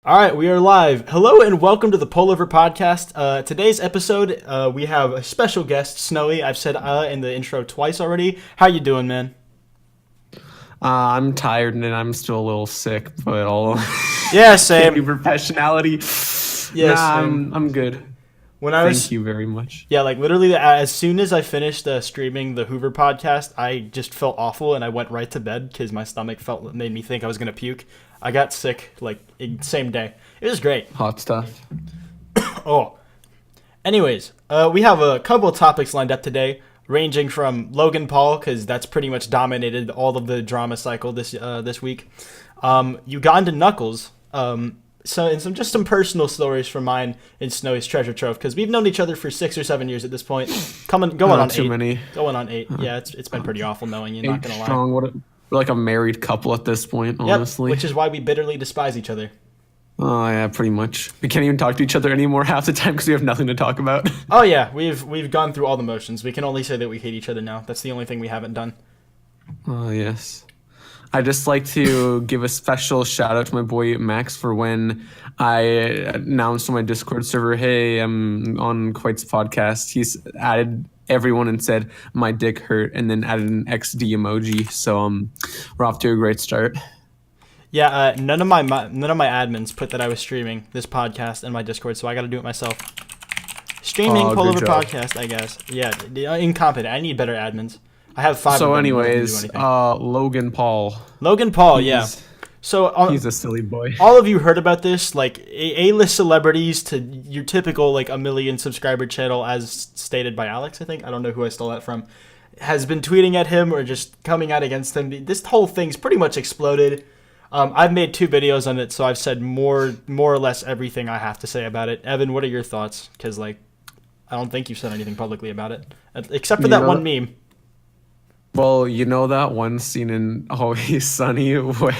All right, we are live. Hello and welcome to the Pullover podcast. Today's episode, we have a special guest, Sn0wy. I've said in the intro twice already. How you doing, man? I'm tired and I'm still a little sick, but all Yeah, same. professionality. Yeah, Nah, same. I'm good. When I was, Thank you very much. yeah, like literally, as soon as I finished streaming the Hoover podcast, I just felt awful and I went right to bed because my stomach made me think I was gonna puke. I got sick like same day. It was great. Hot stuff. Oh, anyways, we have a couple of topics lined up today, ranging from Logan Paul, because that's pretty much dominated all of the drama cycle this week. Ugandan Knuckles. And some personal stories from mine in Sn0wy's treasure trove, because we've known each other for 6 or 7 years at this point. Going on Too 8. many. Going on 8. Yeah, it's been pretty awful knowing you. Not gonna lie. Strong. We're like a married couple at this point, Yep, honestly. which is why we bitterly despise each other. Oh yeah, pretty much. We can't even talk to each other anymore half the time because we have nothing to talk about. Oh yeah, we've gone through all the motions. We can only say that we hate each other now. That's the only thing we haven't done. Oh yes. I just like to give a special shout out to my boy Max for when I announced on my Discord server, hey, I'm on Quite's podcast. He's added everyone and said my dick hurt and then added an XD emoji. So we're off to a great start. Yeah, none of my admins put that I was streaming this podcast in my Discord, so I got to do it myself. Streaming Pullover podcast, I guess. Yeah, incompetent. I need better admins. I have 5. So, of them anyways, Logan Paul. Logan Paul, yeah. So He's a silly boy. all of you heard about this, like A-list celebrities to your typical like a million subscriber channel, as stated by Alex. I think I don't know who I stole that from. Has been tweeting at him or just coming out against him. This whole thing's pretty much exploded. I've made 2 videos on it, so I've said more or less everything I have to say about it. Evan, what are your thoughts? Because like, I don't think you've said anything publicly about it, except for that one meme. Well, you know that one scene in Always Sunny where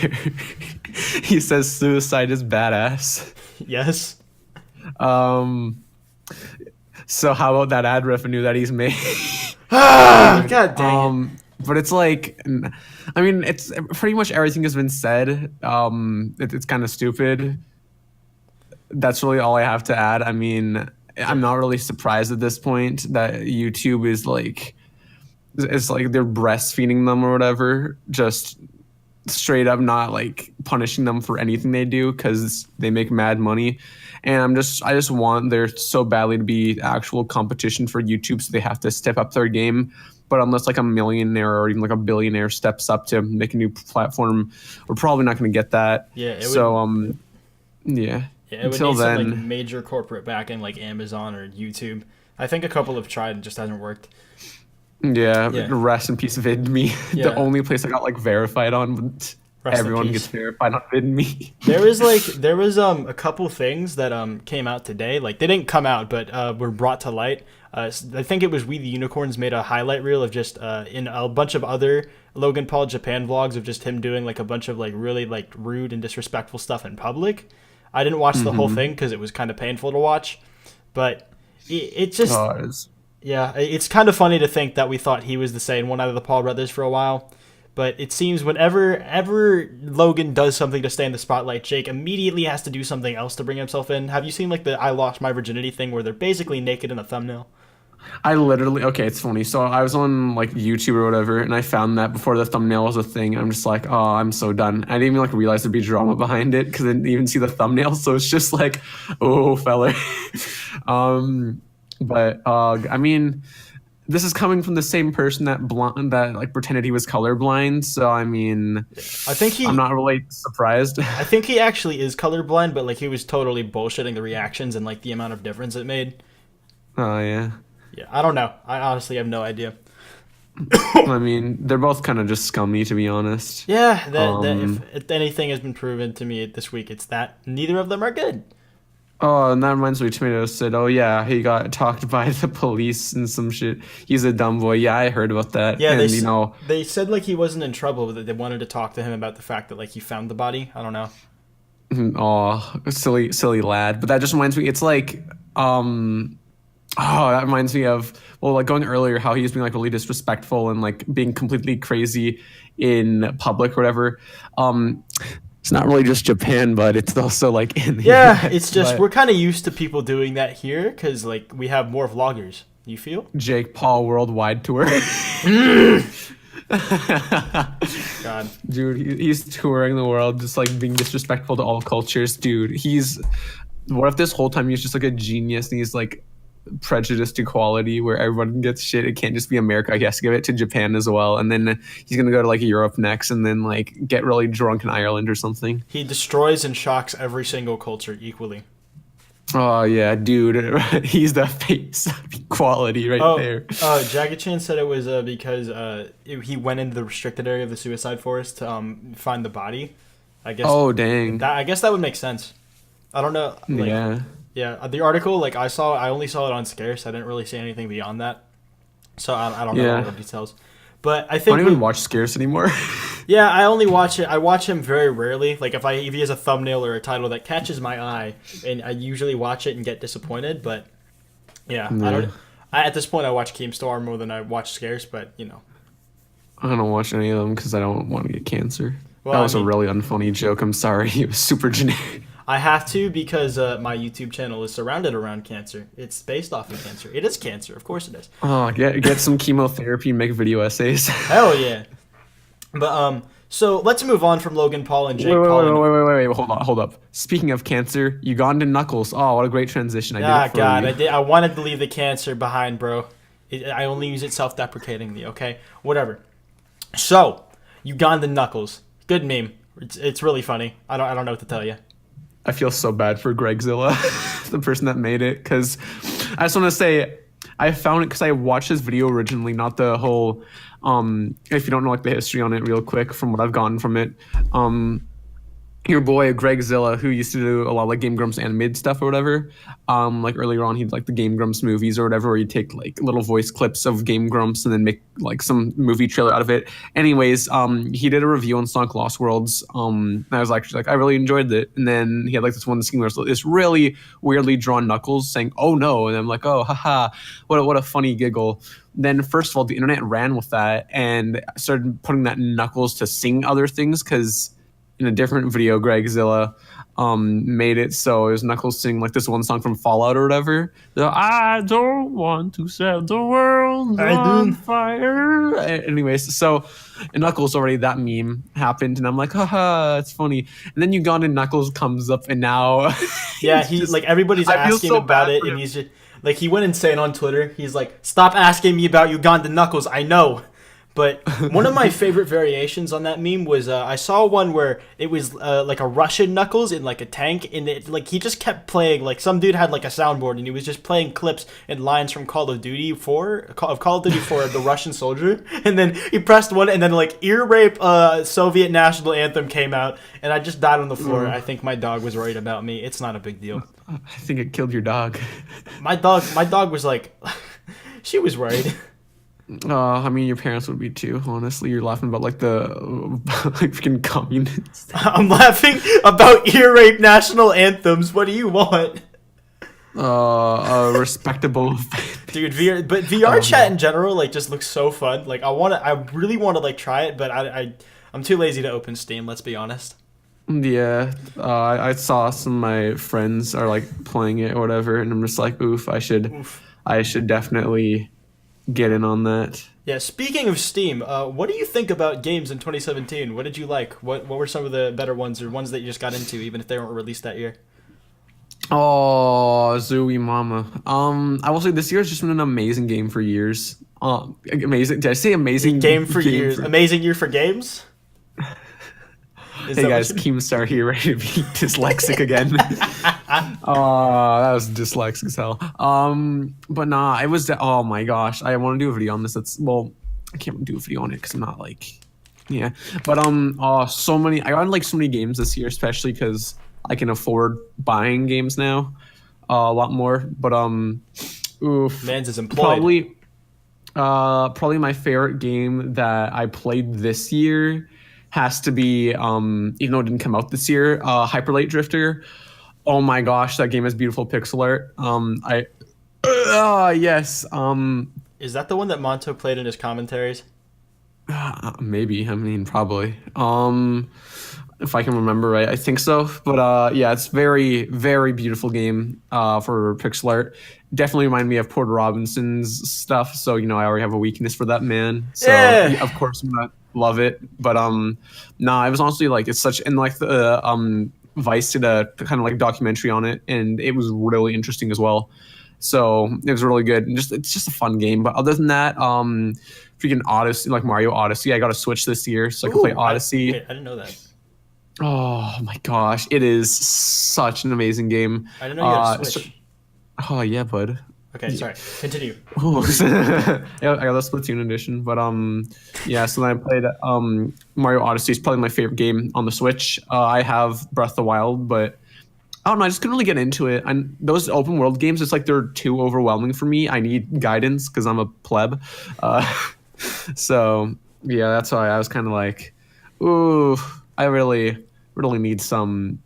he says suicide is badass. Yes. So how about that ad revenue that he's made? God dang it. But it's like, I mean, it's pretty much everything has been said. It's kind of stupid. That's really all I have to add. I mean, I'm not really surprised at this point that YouTube is like, it's like they're breastfeeding them or whatever, just straight up not like punishing them for anything they do because they make mad money. And I just want there so badly to be actual competition for YouTube, so they have to step up their game. But unless like a millionaire or even like a billionaire steps up to make a new platform, we're probably not going to get that. Yeah. Yeah. Yeah, it would need some like major corporate backing, like Amazon or YouTube. I think a couple have tried and just hasn't worked. Yeah. Rest in peace, VidMe. Yeah. The only place I got like verified on. Everyone gets verified on VidMe. There was a couple things that came out today. Like they didn't come out, but were brought to light. I think it was We the Unicorns made a highlight reel of just in a bunch of other Logan Paul Japan vlogs of just him doing like a bunch of like really like rude and disrespectful stuff in public. I didn't watch the whole thing because it was kind of painful to watch, but it just yeah, it's kind of funny to think that we thought he was the same one out of the Paul brothers for a while. But it seems whenever Logan does something to stay in the spotlight, Jake immediately has to do something else to bring himself in. Have you seen like the I lost my virginity thing where they're basically naked in the thumbnail? It's funny. So I was on like YouTube or whatever, and I found that before the thumbnail was a thing. I'm just like, oh, I'm so done. I didn't even like realize there'd be drama behind it because I didn't even see the thumbnail. So it's just like, oh, fella. I mean, this is coming from the same person that like pretended he was colorblind. So I mean, I'm not really surprised. I think he actually is colorblind, but like he was totally bullshitting the reactions and like the amount of difference it made. Oh yeah. Yeah, I don't know. I honestly have no idea. I mean, they're both kind of just scummy, to be honest. Yeah, if anything has been proven to me this week, it's that neither of them are good. Oh, and that reminds me, Tomato said, oh yeah, he got talked by the police and some shit. He's a dumb boy. Yeah, I heard about that. Yeah, and, they said like he wasn't in trouble, but they wanted to talk to him about the fact that like he found the body. I don't know. Oh, silly lad. But that just reminds me, it's like, that reminds me of, well, like going earlier, how he was being like really disrespectful and like being completely crazy in public or whatever. it's not really just Japan, but it's also like in the Yeah, US. it's just But we're kind of used to people doing that here because like we have more vloggers. You feel? Jake Paul worldwide tour. God. Dude, he's touring the world, just like being disrespectful to all cultures. Dude, what if this whole time he's just like a genius and he's like prejudiced equality where everyone gets shit? It can't just be America. He has to give it to Japan as well. And then he's going to go to like Europe next and then like get really drunk in Ireland or something. He destroys and shocks every single culture equally. Oh, yeah, dude. He's the face of equality right there. Jagged Chan said it was because he went into the restricted area of the suicide forest to find the body. I guess. Oh, dang. I guess that would make sense. I don't know. Like, Yeah. Yeah, the article like I only saw it on Scarce. I didn't really see anything beyond that, so I don't know all the details. But I think I don't even watch Scarce anymore. yeah, I only watch it. I watch him very rarely. Like if he has a thumbnail or a title that catches my eye, and I usually watch it and get disappointed. But yeah, I don't. At this point, I watch Keemstar more than I watch Scarce. But you know, I don't watch any of them because I don't want to get cancer. Well, that was a really unfunny joke. I'm sorry. It was super generic. I have to because my YouTube channel is surrounded around cancer. It's based off of cancer. It is cancer, of course it is. Oh, get some chemotherapy, make video essays. Hell yeah! But so let's move on from Logan Paul and Jake Paul. Wait, hold up. Speaking of cancer, Ugandan knuckles. Oh, what a great transition! I wanted to leave the cancer behind, bro. I only use it self-deprecatingly. Okay, whatever. So Ugandan knuckles, good meme. It's really funny. I don't know what to tell you. I feel so bad for Gregzilla, the person that made it, because I just want to say I found it because I watched his video originally, not the whole. If you don't know like the history on it, real quick from what I've gotten from it, your boy Gregzilla, who used to do a lot of like Game Grumps animated stuff or whatever, like earlier on he'd like the Game Grumps movies or whatever, where he'd take like little voice clips of Game Grumps and then make like some movie trailer out of it. Anyways, he did a review on Sonic Lost Worlds. And I was actually like, I really enjoyed it. And then he had like this one scene where it's really weirdly drawn Knuckles saying, "Oh no," and I'm like, "Oh, haha, what a funny giggle." Then first of all, the internet ran with that and started putting that Knuckles to sing other things because in a different video, Gregzilla made it so it was Knuckles singing like this one song from Fallout or whatever. I don't want to set the world on fire. Anyways, so Knuckles already, that meme happened, and I'm like, haha, it's funny. And then Ugandan Knuckles comes up, and now yeah, he's like everybody's asking so about it, and he's just like he went insane on Twitter. He's like, "Stop asking me about Ugandan Knuckles. I know." But one of my favorite variations on that meme was I saw one where it was like a Russian Knuckles in like a tank, and like he just kept playing, like some dude had like a soundboard and he was just playing clips and lines from Call of Duty 4 the Russian soldier, and then he pressed one and then like ear rape Soviet national anthem came out, and I just died on the floor. I think my dog was worried about me. It's not a big deal. I think it killed your dog. My dog was like, she was worried. I mean, your parents would be too. Honestly, you're laughing about like the like freaking communists. I'm laughing about ear rape national anthems. What do you want? A respectable dude. VR chat in general like just looks so fun. Like I really want to like try it, but I'm too lazy to open Steam. Let's be honest. Yeah, I saw some of my friends are like playing it or whatever, and I'm just like, oof, I should definitely get in on that. Yeah, speaking of Steam, what do you think about games in 2017? What did you like? What were some of the better ones or ones that you just got into, even if they weren't released that year? Oh, Sn0wy mama. I will say this year has just been an amazing game for years. Amazing. Did I say amazing? Years. Amazing year for games? Hey guys, Keemstar here, ready to be dyslexic again. That was dyslexic as hell. But nah, it was. Oh my gosh, I want to do a video on this. I can't do a video on it because I'm not like, yeah. But so many. I got like so many games this year, especially because I can afford buying games now, a lot more. But oof, man's is employed. Probably my favorite game that I played this year has to be, even though it didn't come out this year, Hyper Light Drifter. Oh my gosh, that game has beautiful pixel art. Yes. Is that the one that Monto played in his commentaries? Maybe. I mean, probably. if I can remember right. I think so. But yeah, it's very, very beautiful game for pixel art. Definitely remind me of Porter Robinson's stuff. So, I already have a weakness for that man. So, Yeah. yeah, of course, I'm gonna love it. But no, it was honestly like it's such and like the Vice did a kind of like documentary on it, and it was really interesting as well. So it was really good. And it's just a fun game. But other than that, freaking Odyssey, like Mario Odyssey, I got a Switch this year, so I can play Ooh, Odyssey. I didn't know that. Oh my gosh, it is such an amazing game. I didn't know you had a So, Switch. oh yeah, bud. Okay, sorry. Continue. Ooh. Yeah, I got the Splatoon edition, but yeah. So then I played Mario Odyssey. Is probably my favorite game on the Switch. I have Breath of the Wild, but I don't know. I just couldn't really get into it. And those open world games, it's like they're too overwhelming for me. I need guidance because I'm a pleb. Uh, so yeah, that's why I was kind of like, ooh, I really need some.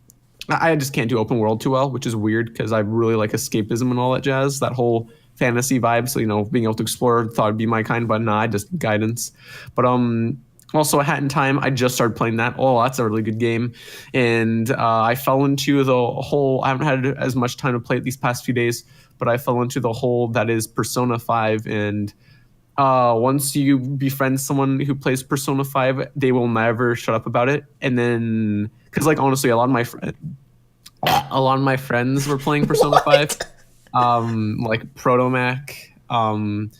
I just can't do open world too well, which is weird because I really like escapism and all that jazz, that whole fantasy vibe. So being able to explore, thought it'd be my kind, but nah, just guidance. But also A Hat in Time, I just started playing that. Oh, that's a really good game, and I fell into the whole. I haven't had as much time to play it these past few days, but I fell into the whole that is Persona 5, and once you befriend someone who plays Persona 5, they will never shut up about it. And then, because like honestly, a lot of my friends were playing Persona 5, like Protomac, and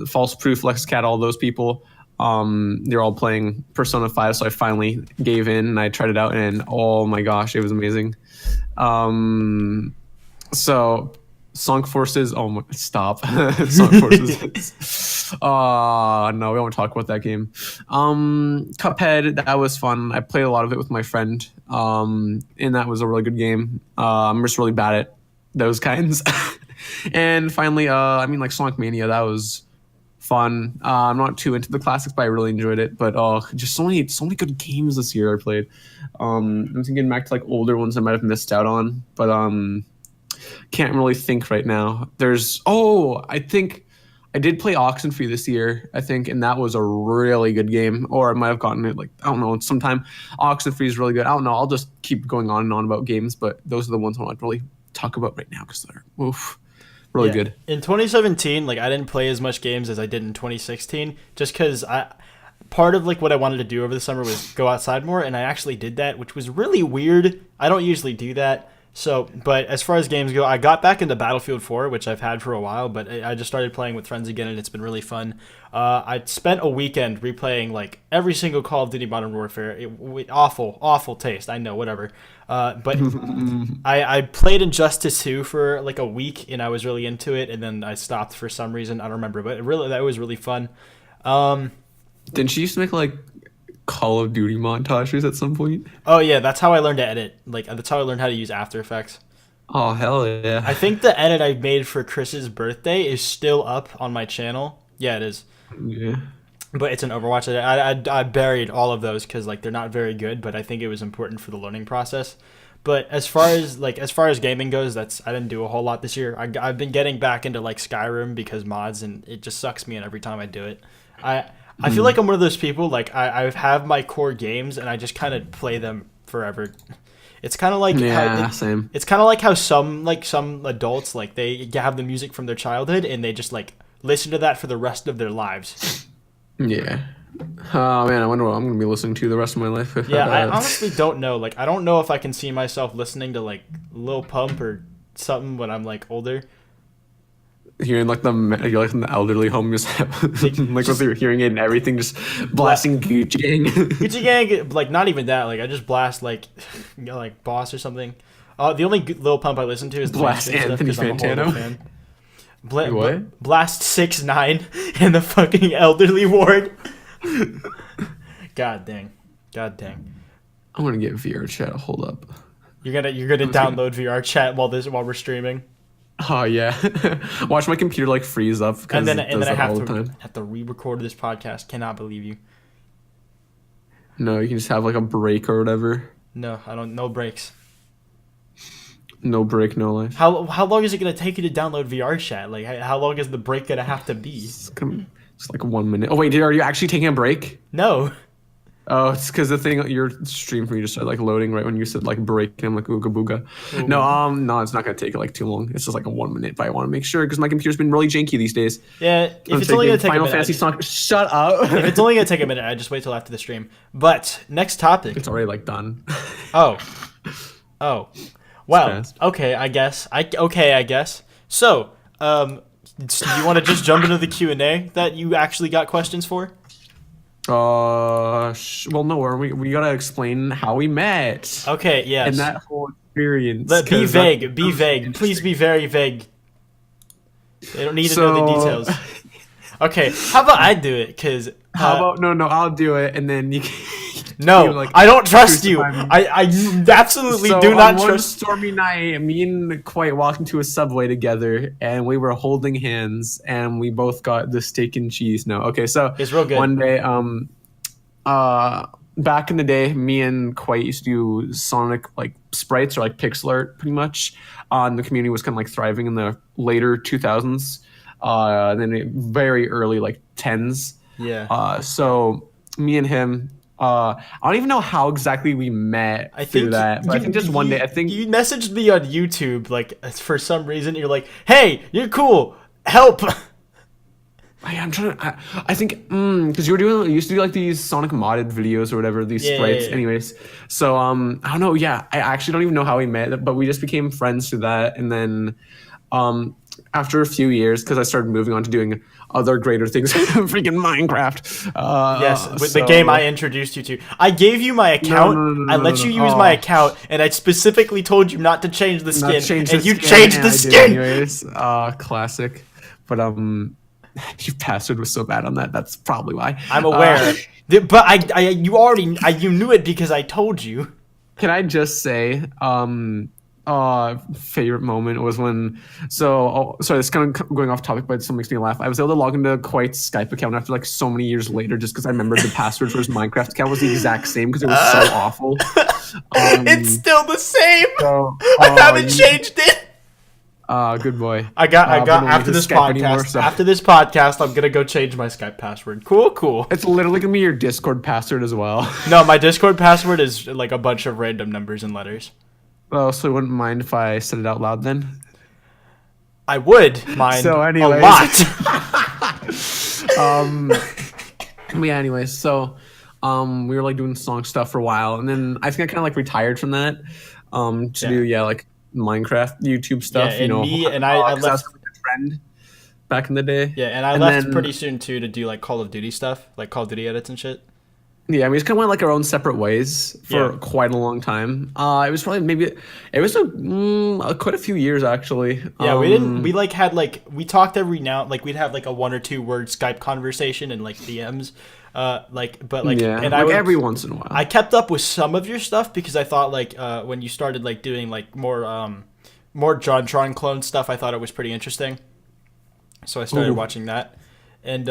False Proof, LexCat, all those people. They're all playing Persona 5, so I finally gave in and I tried it out, and oh my gosh, it was amazing. So Sonic Forces. Oh my, stop. Sonic Forces. No, we won't talk about that game. Cuphead, that was fun. I played a lot of it with my friend. And that was a really good game. I'm just really bad at those kinds. And finally, like Sonic Mania, that was fun. I'm not too into the classics, but I really enjoyed it. But just so many good games this year I played. I'm thinking back to like older ones I might have missed out on, but can't really think right now. I think I did play Oxenfree this year, I think, and that was a really good game. Or I might have gotten it like, I don't know, sometime. Oxenfree is really good. I don't know. I'll just keep going on and on about games, but those are the ones I want to really talk about right now because they're really good. In 2017, like I didn't play as much games as I did in 2016, just because part of like what I wanted to do over the summer was go outside more, and I actually did that, which was really weird. I don't usually do that. So, but as far as games go, I got back into Battlefield 4, which I've had for a while, but I just started playing with friends again, and it's been really fun. I spent a weekend replaying like every single Call of Duty Modern Warfare. Awful taste. I know, whatever. But I played Injustice 2 for like a week, and I was really into it, and then I stopped for some reason. I don't remember, but that was really fun. Didn't she used to make like Call of Duty montages at some point? Oh yeah, that's how I learned to edit. Like that's how I learned how to use After Effects. Oh hell yeah! I think the edit I made for Chris's birthday is still up on my channel. Yeah, it is. Yeah. But it's an Overwatch edit. I buried all of those because like they're not very good, but I think it was important for the learning process. But as far as gaming goes, I didn't do a whole lot this year. I've been getting back into like Skyrim because mods, and it just sucks me in every time I do it. I feel like I'm one of those people, like, I have my core games, and I just kind of play them forever. It's kind of like... Same. It's kind of like how some adults, like, they have the music from their childhood, and they just, like, listen to that for the rest of their lives. Yeah. Oh, man, I wonder what I'm going to be listening to the rest of my life. Yeah, I honestly don't know. Like, I don't know if I can see myself listening to, like, Lil Pump or something when I'm, like, older. You're in like the elderly home, just like with your hearing aid and everything, just blasting Gucci Gang. Gucci Gang, like not even that. Like I just blast like Boss or something. The only Lil Pump I listen to is the Blast Anthony Fantano. What? Blast 6ix9ine in the fucking elderly ward. God dang. I'm gonna get VR chat. Hold up. You're gonna download VR chat while we're streaming. Oh yeah, watch my computer like freeze up, and then I have to re-record this podcast. Cannot believe you. No, you can just have like a break or whatever. No, I don't. No breaks. No break, no life. How long is it gonna take you to download VR chat? Like how long is the break gonna have to be? It's like 1 minute. Oh wait, are you actually taking a break? No. Oh, it's because the thing your stream for me just started like loading right when you said like break. I'm like ooga booga. No, it's not gonna take like too long. It's just like a 1 minute, but I want to make sure because my computer's been really janky these days. Yeah, if it's only gonna take Final a minute, Fantasy song. Shut up. if it's only gonna take a minute, I just wait till after the stream. But next topic. It's already like done. Oh, well, fast. okay, I guess. So, do you want to just jump into the Q&A that you actually got questions for? Well, no, we gotta explain how we met. Okay, yes. And that whole experience. Be vague. Be vague. Please be very vague. They don't need to know the details. Okay, how about I do it? Cause how about no, I'll do it, and then you. No, like, I don't trust you. I absolutely do not on one trust. stormy night, me and Quite walked into a Subway together, and we were holding hands, and we both got the steak and cheese. No, okay, so It's real good. one day, back in the day, me and Quite used to do Sonic like sprites or like pixel art, pretty much. The community was kind of like thriving in the later 2000s, and then very early like 10s. Yeah. So me and him. I don't even know how exactly we met through that. But I think just one day. I think you messaged me on YouTube, like for some reason. You're like, "Hey, you're cool. Help." I'm trying to. I think because you used to do like these Sonic modded videos or whatever, these sprites. Yeah. Anyways, so I don't know. Yeah, I actually don't even know how we met, but we just became friends through that, and then after a few years, because I started moving on to doing other greater things, freaking Minecraft. Yes, with the game I introduced you to. I gave you my account. I let you use my account, and I specifically told you not to change the skin, and you changed the skin. Anyways, classic. But your password was so bad on that. That's probably why. I'm aware, but you knew it because I told you. Can I just say, favorite moment was when sorry, it's kind of going off topic, but it still makes me laugh. I was able to log into Quite's Skype account after like so many years later just because I remembered the password for his Minecraft account was the exact same because it was so awful. It's still the same. I haven't changed it. Good boy. I got after this podcast. Anymore, so. After this podcast, I'm gonna go change my Skype password. Cool. It's literally gonna be your Discord password as well. No, my Discord password is like a bunch of random numbers and letters. Oh, so you wouldn't mind if I said it out loud then? I would mind a lot. Yeah, anyways, so we were like doing song stuff for a while, and then I think I kind of like retired from that to do like Minecraft YouTube stuff. Yeah, and I left like a trend back in the day. Yeah, and I left pretty soon too to do like Call of Duty stuff, like Call of Duty edits and shit. Yeah, we just kind of went like our own separate ways for quite a long time. It was probably quite a few years actually. Yeah, we talked every now, like we'd have like a 1 or 2 word Skype conversation and like DMs, and every once in a while. I kept up with some of your stuff because I thought like when you started like doing like more JonTron clone stuff, I thought it was pretty interesting. So I started watching that, and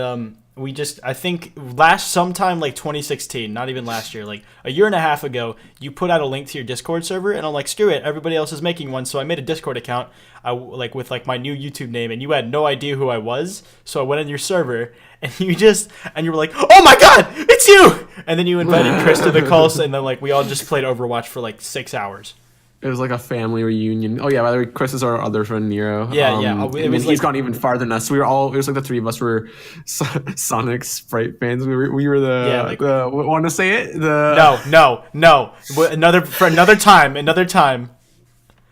I think sometime like 2016, not even last year, like a year and a half ago, you put out a link to your Discord server, and I'm like, screw it, everybody else is making one, so I made a Discord account, with like my new YouTube name, and you had no idea who I was, so I went on your server, and you were like, oh my god, it's you! And then you invited Chris to the calls, and then like we all just played Overwatch for like 6 hours. It was like a family reunion. Oh yeah, by the way, Chris is our other friend Nero. Yeah. He's gone even farther than us. It was like the three of us were Sonic Sprite fans. We were the want to say it? No. Another time.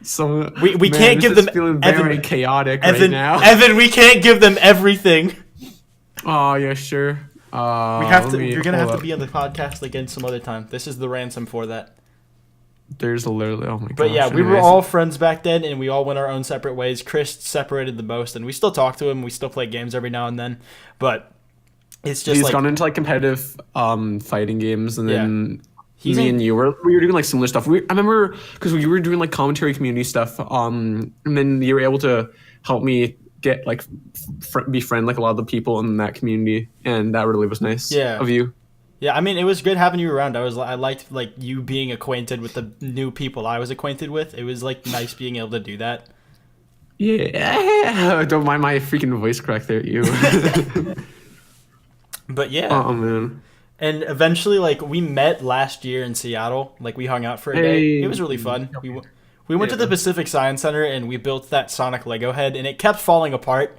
So we can't give them feeling very chaotic Evan, right now. Evan, we can't give them everything. Oh yeah, sure. You're gonna have to be on the podcast again some other time. This is the ransom for that. There's literally, oh my god. But yeah, we were all friends back then, and we all went our own separate ways. Chris separated the most, and we still talk to him. We still play games every now and then, but it's just he's gone into like competitive fighting games, and then me and you we were doing like similar stuff. I remember because we were doing like commentary community stuff, and then you were able to help me get like befriend like a lot of the people in that community, and that really was nice of you. Yeah, I mean, it was good having you around. I liked like you being acquainted with the new people I was acquainted with. It was like nice being able to do that. Yeah, don't mind my freaking voice crack there, you. But yeah. Oh man. And eventually, like, we met last year in Seattle. Like, we hung out for a day. It was really fun. We went to the Yeah. Pacific Science Center and we built that Sonic Lego head, and it kept falling apart.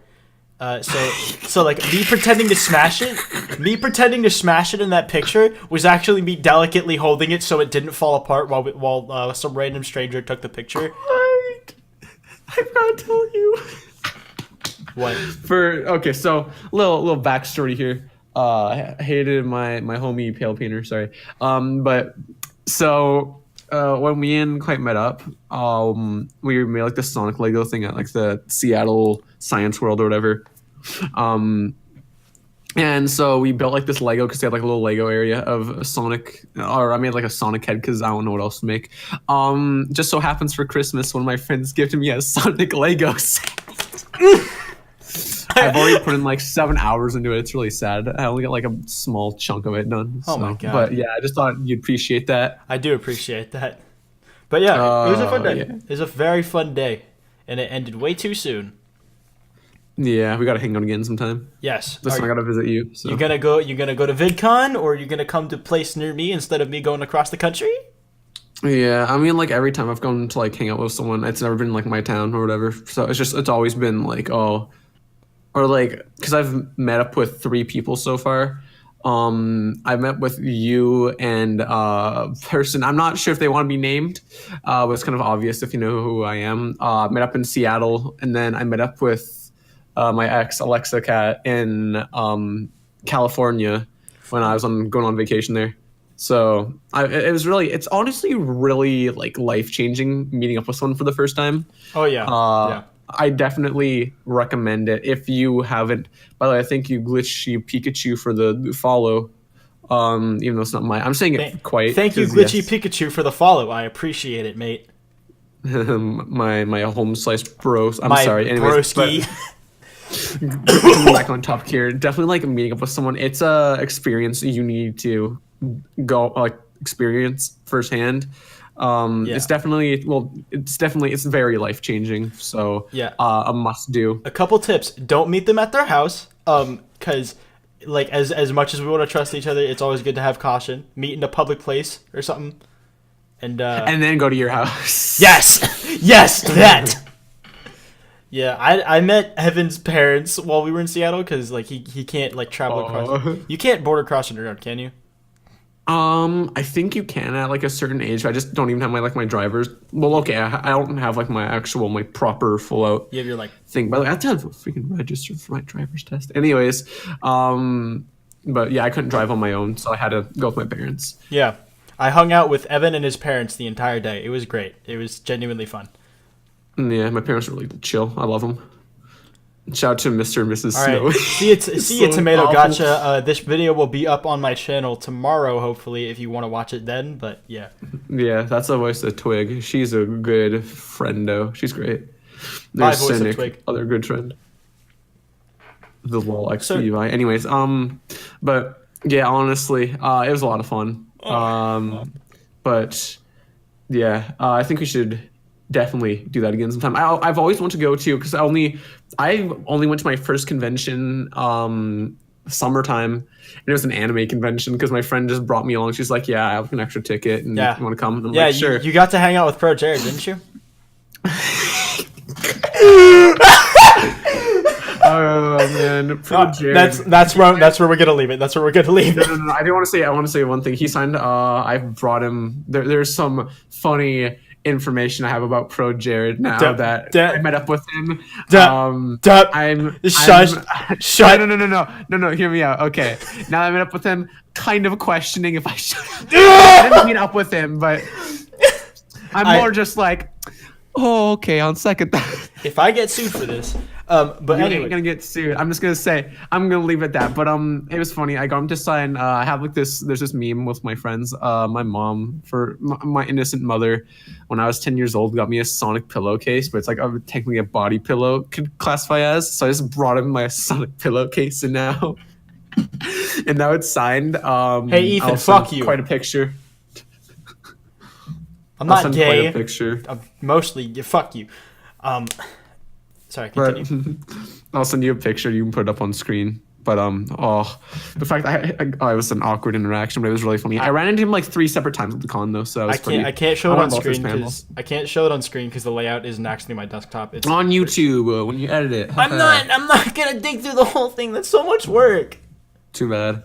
So like me pretending to smash it in that picture was actually me delicately holding it so it didn't fall apart while some random stranger took the picture. What? I've got to tell you. What? Okay, so little backstory here. I hated my homie Pale Painter, sorry. But so when me and Clay met up, we made like the Sonic Lego thing at like the Seattle Science World or whatever. And so we built like this Lego because they had like a little Lego area of Sonic, or I made like a Sonic head because I don't know what else to make. Just so happens for Christmas, one of my friends gifted me a Sonic Lego set. I've already put in like 7 hours into it. It's really sad. I only got like a small chunk of it done. Oh my God. But yeah, I just thought you'd appreciate that. I do appreciate that. But yeah, it was a fun day. Yeah. It was a very fun day, and it ended way too soon. Yeah, we gotta hang out again sometime. Yes. Listen, I gotta visit you. So. You gonna go to VidCon, or you gonna come to a place near me instead of me going across the country? Yeah, I mean, like every time I've gone to like hang out with someone, it's never been like my town or whatever. So it's always been like, oh, or like, because I've met up with 3 people so far. I met with you and person. I'm not sure if they want to be named, but it's kind of obvious if you know who I am. Met up in Seattle, and then I met up with my ex Alexa Cat in California when I was going on vacation there. So it's honestly really like life changing meeting up with someone for the first time. Oh yeah. Yeah. I definitely recommend it if you haven't. By the way, I thank you, Glitchy Pikachu, for the follow. Even though it's not I'm saying it quite. Thank you, Glitchy Pikachu, for the follow. I appreciate it, mate. my home slice bros. I'm my sorry. Anyways, broski. coming back on topic here. Definitely like meeting up with someone. It's a experience you need to go like experience firsthand. It's very life changing. So yeah, a must do. A couple tips: don't meet them at their house. Because like as much as we want to trust each other, it's always good to have caution. Meet in a public place or something, and then go to your house. Yes, that. Yeah, I met Evan's parents while we were in Seattle because like he can't like travel across. You can't border cross on your own, can you? I think you can at like a certain age. I just don't even have my driver's. Well, okay, I don't have like my proper full out. You have your like thing. By the way, I have to have a freaking register for my driver's test. Anyways, but yeah, I couldn't drive on my own, so I had to go with my parents. Yeah, I hung out with Evan and his parents the entire day. It was great. It was genuinely fun. Yeah, my parents are really chill. I love them. Shout out to Mr. and Mrs. All right. Sn0wy. See you, Tomato awful. Gotcha. This video will be up on my channel tomorrow, hopefully, if you want to watch it then. But yeah. Yeah, that's the voice of Twig. She's a good friendo. She's great. There's Sn0wy, other good friend. The little Sn0wy. Anyways, but yeah, honestly, it was a lot of fun. But yeah, I think we should definitely do that again sometime. I've always wanted to go to because I only went to my first convention summertime, and it was an anime convention because my friend just brought me along. She's like, "Yeah, I have an extra ticket, and you want to come?" And I'm like, "Sure." You got to hang out with Pro Jared, didn't you? Oh man, Pro Jared. That's where we're gonna leave it. That's where we're gonna leave it. No. I want to say one thing. He signed. I brought him. There's some funny information I have about Pro Jared now that I met up with him. Shut. No. Hear me out. Okay, now I met up with him, kind of questioning if I should. I didn't meet up with him, but I'm more just like, oh, okay. On second thought, if I get sued for this. But anyway, I'm gonna get sued. I'm just gonna say I'm gonna leave it at that. But it was funny. I got him to sign. I have like this. There's this meme with my friends. My mom, for my innocent mother, when I was 10 years old, got me a Sonic pillowcase. But it's like technically a body pillow could classify as. So I just brought him my Sonic pillowcase, and now it's signed. Hey Ethan, fuck you. Quite a picture. I'm not gay. Quite a picture. Mostly, fuck you. Sorry, continue. I'll send you a picture. You can put it up on screen. But the fact I was an awkward interaction, but it was really funny. I ran into him like 3 separate times at the con though, so I can't show it on screen because the layout isn't actually my desktop. It's on YouTube when you edit it. I'm not gonna dig through the whole thing. That's so much work. Too bad.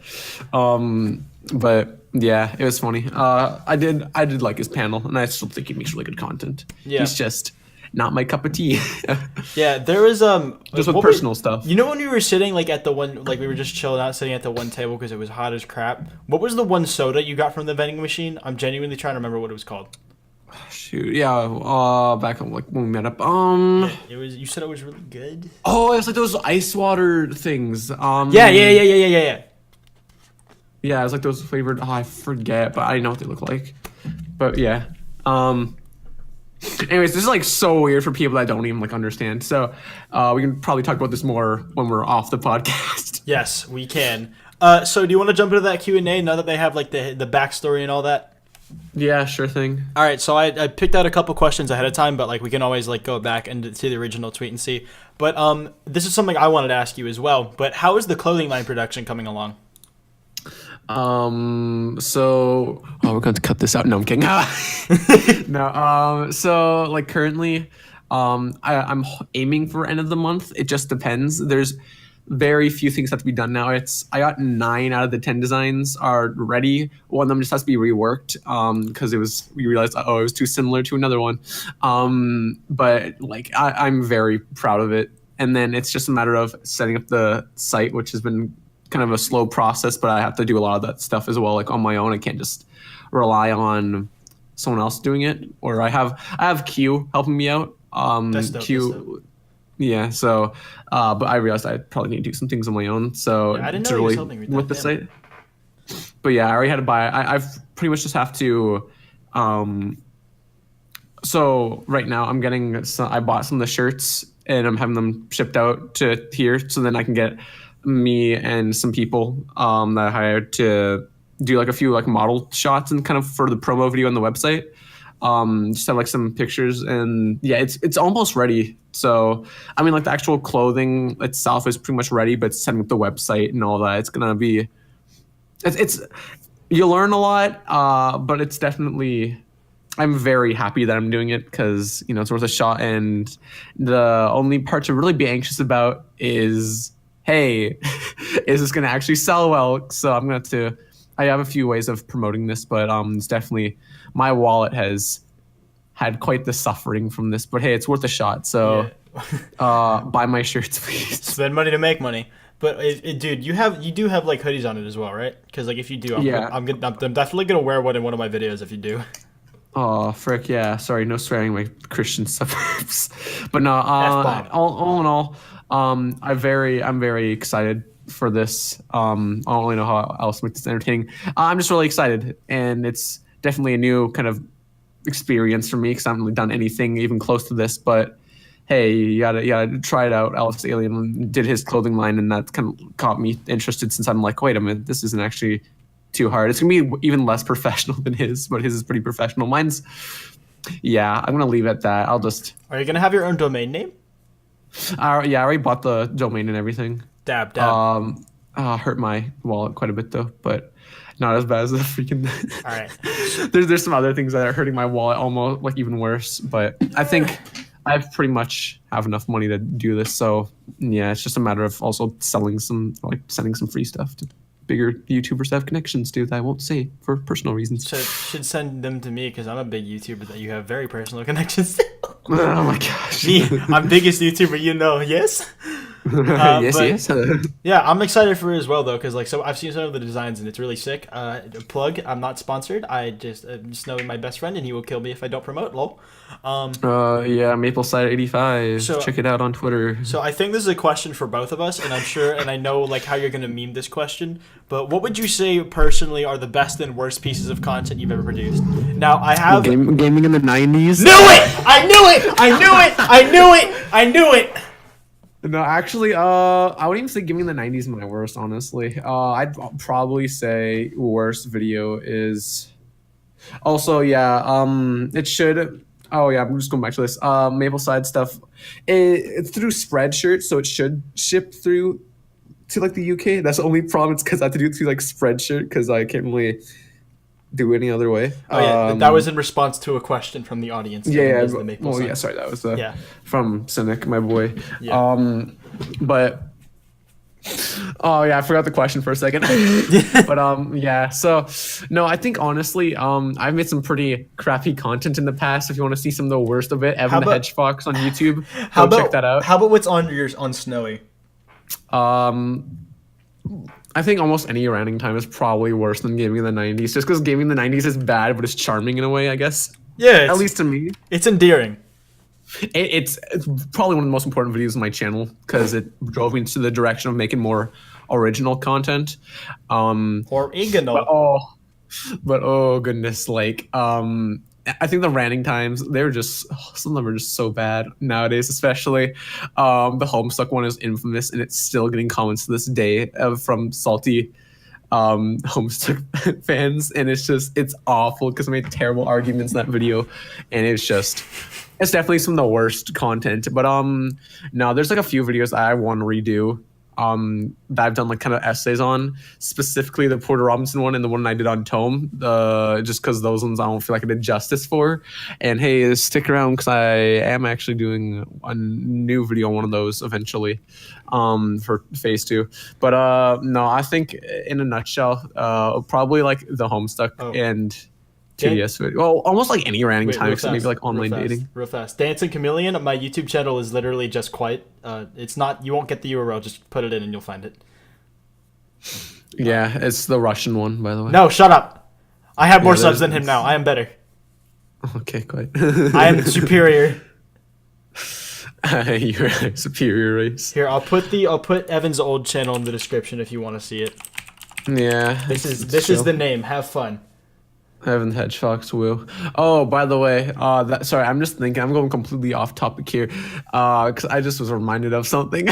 But yeah, it was funny. I did like his panel, and I still think he makes really good content. Yeah. He's just not my cup of tea. Yeah, there was just with personal stuff. You know when we were sitting like at the one, like we were just chilling out, sitting at the one table because it was hot as crap. What was the one soda you got from the vending machine? I'm genuinely trying to remember what it was called. Shoot, yeah. Back like when we met up. It was. You said it was really good. Oh, it was like those ice water things. Yeah. Yeah, it was like those flavored. Oh, I forget, but I know what they look like. But yeah. Anyways, this is like so weird for people that don't even like understand. So we can probably talk about this more when we're off the podcast. Yes, we can. So do you want to jump into that Q&A now that they have like the backstory and all that? Yeah, sure thing. All right, so I picked out a couple questions ahead of time, but like we can always like go back and to the original tweet and see. But this is something I wanted to ask you as well. But how is the clothing line production coming along? So we're going to cut this out. No, I'm kidding. No. So like currently, I'm aiming for end of the month. It just depends. There's very few things have to be done now. I got 9 out of the 10 designs are ready. One of them just has to be reworked because we realized it was too similar to another one. But like I'm very proud of it. And then it's just a matter of setting up the site, which has been kind of a slow process, but I have to do a lot of that stuff as well, like on my own. I can't just rely on someone else doing it. Or I have Q helping me out. Q, yeah. So, but I realized I probably need to do some things on my own. So I didn't know you were helping with the site. But yeah, I already had to buy. I've pretty much just have to. So right now I'm getting. I bought some of the shirts and I'm having them shipped out to here, so then I can get me and some people that I hired to do like a few like model shots and kind of for the promo video on the website. Just have like some pictures and yeah, it's almost ready. So I mean like the actual clothing itself is pretty much ready, but setting up the website and all that, it's gonna be it's you learn a lot, but it's definitely I'm very happy that I'm doing it because it's worth a shot. And the only part to really be anxious about is, hey, is this going to actually sell well? So I have a few ways of promoting this, but it's definitely, my wallet has had quite the suffering from this, but hey, it's worth a shot. So buy my shirts, please. Spend money to make money. But dude, you do have like hoodies on it as well, right? Because like if you do, I'm definitely going to wear one in one of my videos if you do. Oh, frick, yeah. Sorry, no swearing in my Christian suburbs. But no, all in all, I'm very excited for this. I don't really know how else to make this entertaining. I'm just really excited, and it's definitely a new kind of experience for me because I haven't really done anything even close to this. But hey, you gotta try it out. Alice Alien did his clothing line, and that kind of caught me interested since I'm like, wait a minute, this isn't actually too hard. It's gonna be even less professional than his, but his is pretty professional. Mine's, yeah, I'm gonna leave it at that. Are you gonna have your own domain name? I already bought the domain and everything. Dab. Hurt my wallet quite a bit though, but not as bad as the freaking. All right. There's some other things that are hurting my wallet almost like even worse, but I think I pretty much have enough money to do this. So yeah, it's just a matter of also sending some free stuff to bigger YouTubers that have connections to that I won't say for personal reasons. Should send them to me because I'm a big YouTuber that you have very personal connections to. Oh my gosh. Me, I'm biggest YouTuber, yes? Yes. Yeah, I'm excited for it as well though because I've seen some of the designs and it's really sick. Plug, I'm not sponsored. I just Sn0wy my best friend and he will kill me if I don't promote, lol. Yeah, Mapleside85. So, check it out on Twitter. So I think this is a question for both of us, and I'm sure, and I know like how you're gonna meme this question. But what would you say personally are the best and worst pieces of content you've ever produced? Now I have gaming in the 90s. Knew it! I knew it! No, actually, I wouldn't even say giving the 90s my worst, honestly. I'd probably say worst video is also, it should. Oh yeah, I'm just going back to this. Mapleside stuff. It's through Spreadshirt, so it should ship through to like the UK. That's the only problem. It's because I have to do it through like Spreadshirt because I can't really do any other way. Oh yeah, that was in response to a question from the audience. Yeah, Does the maple sign. yeah, sorry, that was Yeah. from Cynic, my boy. Yeah. But oh yeah, I forgot the question for a second. But yeah, so no, I think honestly, I've made some pretty crappy content in the past. If you want to see some of the worst of it, Evan the Hedge Fox on YouTube, check that out. How about what's on yours on Sn0wy? I think almost any running time is probably worse than gaming in the 90s, just because gaming in the 90s is bad, but it's charming in a way, I guess. Yeah, at least to me. It's endearing. It's probably one of the most important videos on my channel because it drove me into the direction of making more original content. Original. But oh goodness, like I think the ranting times, some of them are just so bad nowadays, especially the Homestuck one is infamous and it's still getting comments to this day from salty Homestuck fans, and it's awful because I made terrible arguments in that video, and it's definitely some of the worst content. But no, there's like a few videos I want to redo that I've done like kind of essays on, specifically the Porter Robinson one and the one I did on Tome, just because those ones I don't feel like I did justice for. And hey, stick around because I am actually doing a new video on one of those eventually for phase 2. But no, I think in a nutshell, probably like the Homestuck and 2DS video. Well, almost like any ranting time except maybe like online dating. Real fast. Dancing Chameleon, my YouTube channel is literally just quiet. It's not, you won't get the URL, just put it in and you'll find it. Yeah, it's the Russian one, by the way. No, shut up. I have more subs than him now. I am better. Okay, quiet. I am superior. You're a superior race. Here, I'll put Evan's old channel in the description if you want to see it. Yeah. This is the name. Have fun. Evan Hedge Fox Woo. Oh, by the way, sorry, I'm just thinking, I'm going completely off topic here, because I just was reminded of something.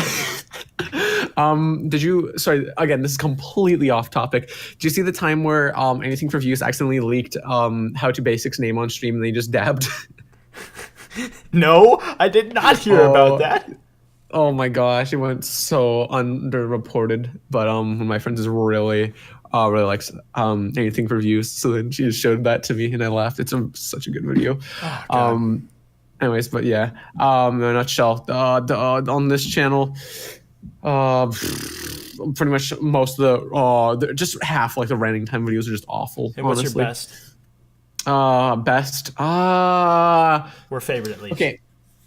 Sorry, again, this is completely off topic. Did you see the time where Anything for Views accidentally leaked How to Basics name on stream and they just dabbed? No, I did not hear about that. Oh my gosh, it went so underreported. But one of my friends is really likes Anything for Views, so then she just showed that to me and I laughed. It's such a good video. Anyways, but yeah, in a nutshell, on this channel, pretty much most of the just half like the ranting time videos are just awful. And what's honestly. Your best? We're favorite at least. Okay,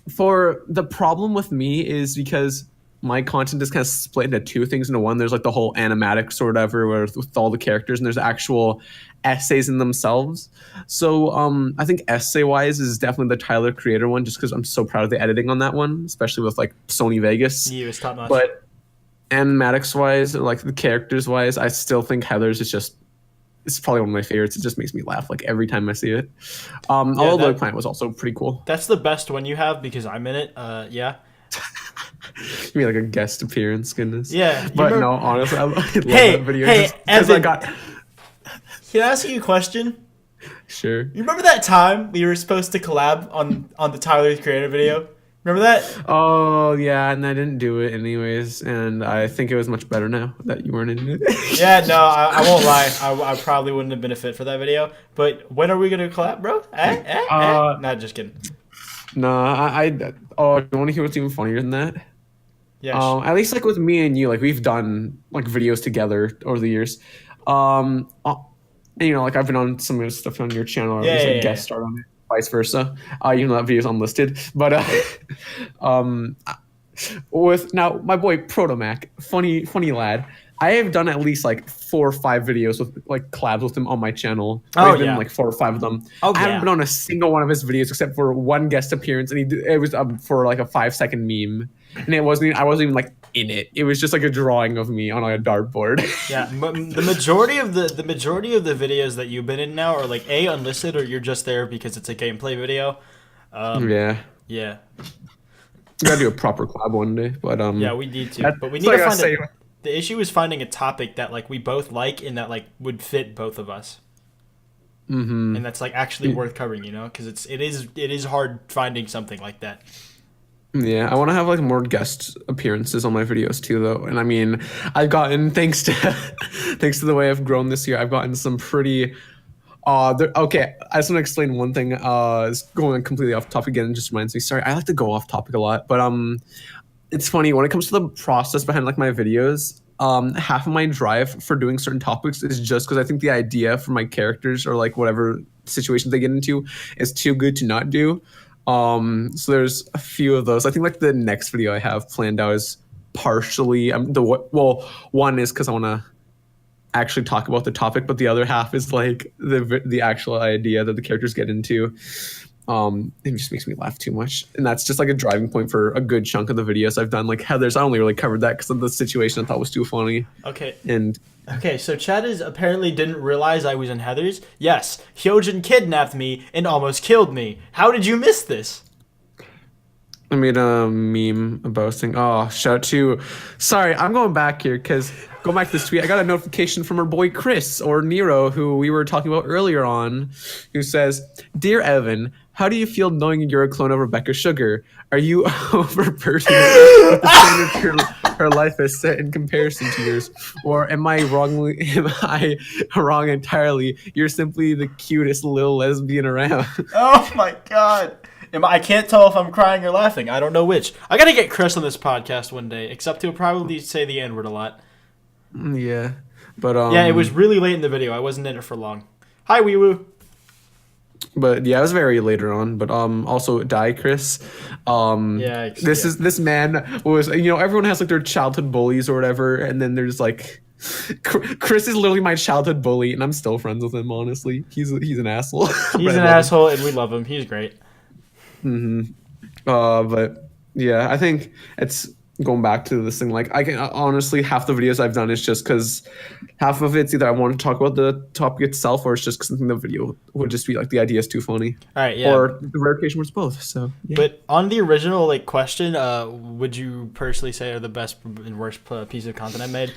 for the problem with me is because my content is kind of split into two things into one. There's like the whole animatic sort of where with all the characters, and there's actual essays in themselves. So I think essay-wise is definitely the Tyler Creator one, just because I'm so proud of the editing on that one, especially with like Sony Vegas. Yeah, it's top notch. But animatics-wise, or like the characters-wise, I still think Heather's it's probably one of my favorites. It just makes me laugh like every time I see it. Although the Planet was also pretty cool. That's the best one you have because I'm in it. Yeah. You mean like a guest appearance, goodness. Yeah. But no, honestly, I love that video. Hey, Evan, can I ask you a question? Sure. You remember that time we were supposed to collab on the Tyler Creator video? Remember that? Oh, yeah, and I didn't do it anyways, and I think it was much better now that you weren't in it. Yeah, no, I won't lie. I probably wouldn't have been a fit for that video. But when are we going to collab, bro? Not just kidding. Nah, you want to hear what's even funnier than that? Yeah. At least like with me and you, like we've done like videos together over the years. And, you know, like I've been on some of the stuff on your channel, or guest star on it. Vice versa, even though that video is unlisted. But with now my boy Protomac, funny lad. I have done at least like 4 or 5 videos with like collabs with him on my channel. I've been like 4 or 5 of them. I haven't been on a single one of his videos except for one guest appearance, and it was for like a 5-second meme, and I wasn't even like in it. It was just like a drawing of me on like a dartboard. Yeah, the majority of the videos that you've been in now are like unlisted, or you're just there because it's a gameplay video. Yeah. We gotta do a proper collab one day, but yeah, we need to. But we need to find the issue is finding a topic that like we both like and that like would fit both of us. And that's like actually worth covering, you know, because it is hard finding something like that. Yeah, I want to have like more guest appearances on my videos too, though. And I mean, I've gotten thanks to thanks to the way I've grown this year, I've gotten some pretty. Okay, I just want to explain one thing. It's going completely off topic again. It just reminds me. Sorry, I like to go off topic a lot, but it's funny when it comes to the process behind like my videos. Half of my drive for doing certain topics is just because I think the idea for my characters or like whatever situations they get into is too good to not do. So there's a few of those. I think like the next video I have planned out is partially one is because I want to actually talk about the topic, but the other half is like the actual idea that the characters get into. It just makes me laugh too much, and that's just like a driving point for a good chunk of the videos I've done. Like Heather's, I only really covered that because of the situation I thought was too funny. Okay. And Okay, so Chad is apparently didn't realize I was in Heather's. Yes, Hyojin kidnapped me and almost killed me. How did you miss this? I made a meme about saying, "Oh, shout out to." Sorry, I'm going back here because go back to this tweet. I got a notification from our boy Chris or Nero, who we were talking about earlier on, who says, "Dear Evan, how do you feel knowing you're a clone of Rebecca Sugar? Are you overburdened with the standard her life is set in comparison to yours, or am I wrong entirely? You're simply the cutest little lesbian around." Oh my god. I can't tell if I'm crying or laughing. I don't know which. I gotta get Chris on this podcast one day, except he'll probably say the N-word a lot. Yeah, but Yeah, it was really late in the video. I wasn't in it for long. Hi, Wee Woo. But yeah, it was very later on. But also die, Chris. This man was, everyone has like their childhood bullies or whatever, and then there's like Chris is literally my childhood bully, and I'm still friends with him. Honestly, he's an asshole. He's an asshole, and we love him. He's great. But yeah, I think it's going back to this thing. Like, I can honestly, half the videos I've done is just because half of it's either I want to talk about the topic itself, or it's just because the video would just be like the idea is too funny. All right, yeah. Or the rare occasion was both. So, yeah. But on the original question, would you personally say are the best and worst piece of content I made?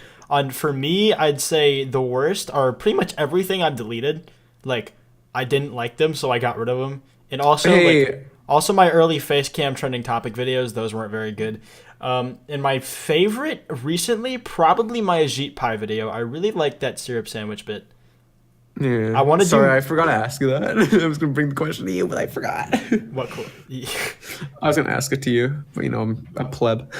For me, I'd say the worst are pretty much everything I've deleted. Like, I didn't like them, so I got rid of them. And also, also my early face cam trending topic videos, those weren't very good. And my favorite recently, probably my Ajit pie video. I really liked that syrup sandwich bit. Yeah. I forgot to ask you that. I was going to bring the question to you, but I forgot. What cool? I was going to ask it to you, but I'm a pleb.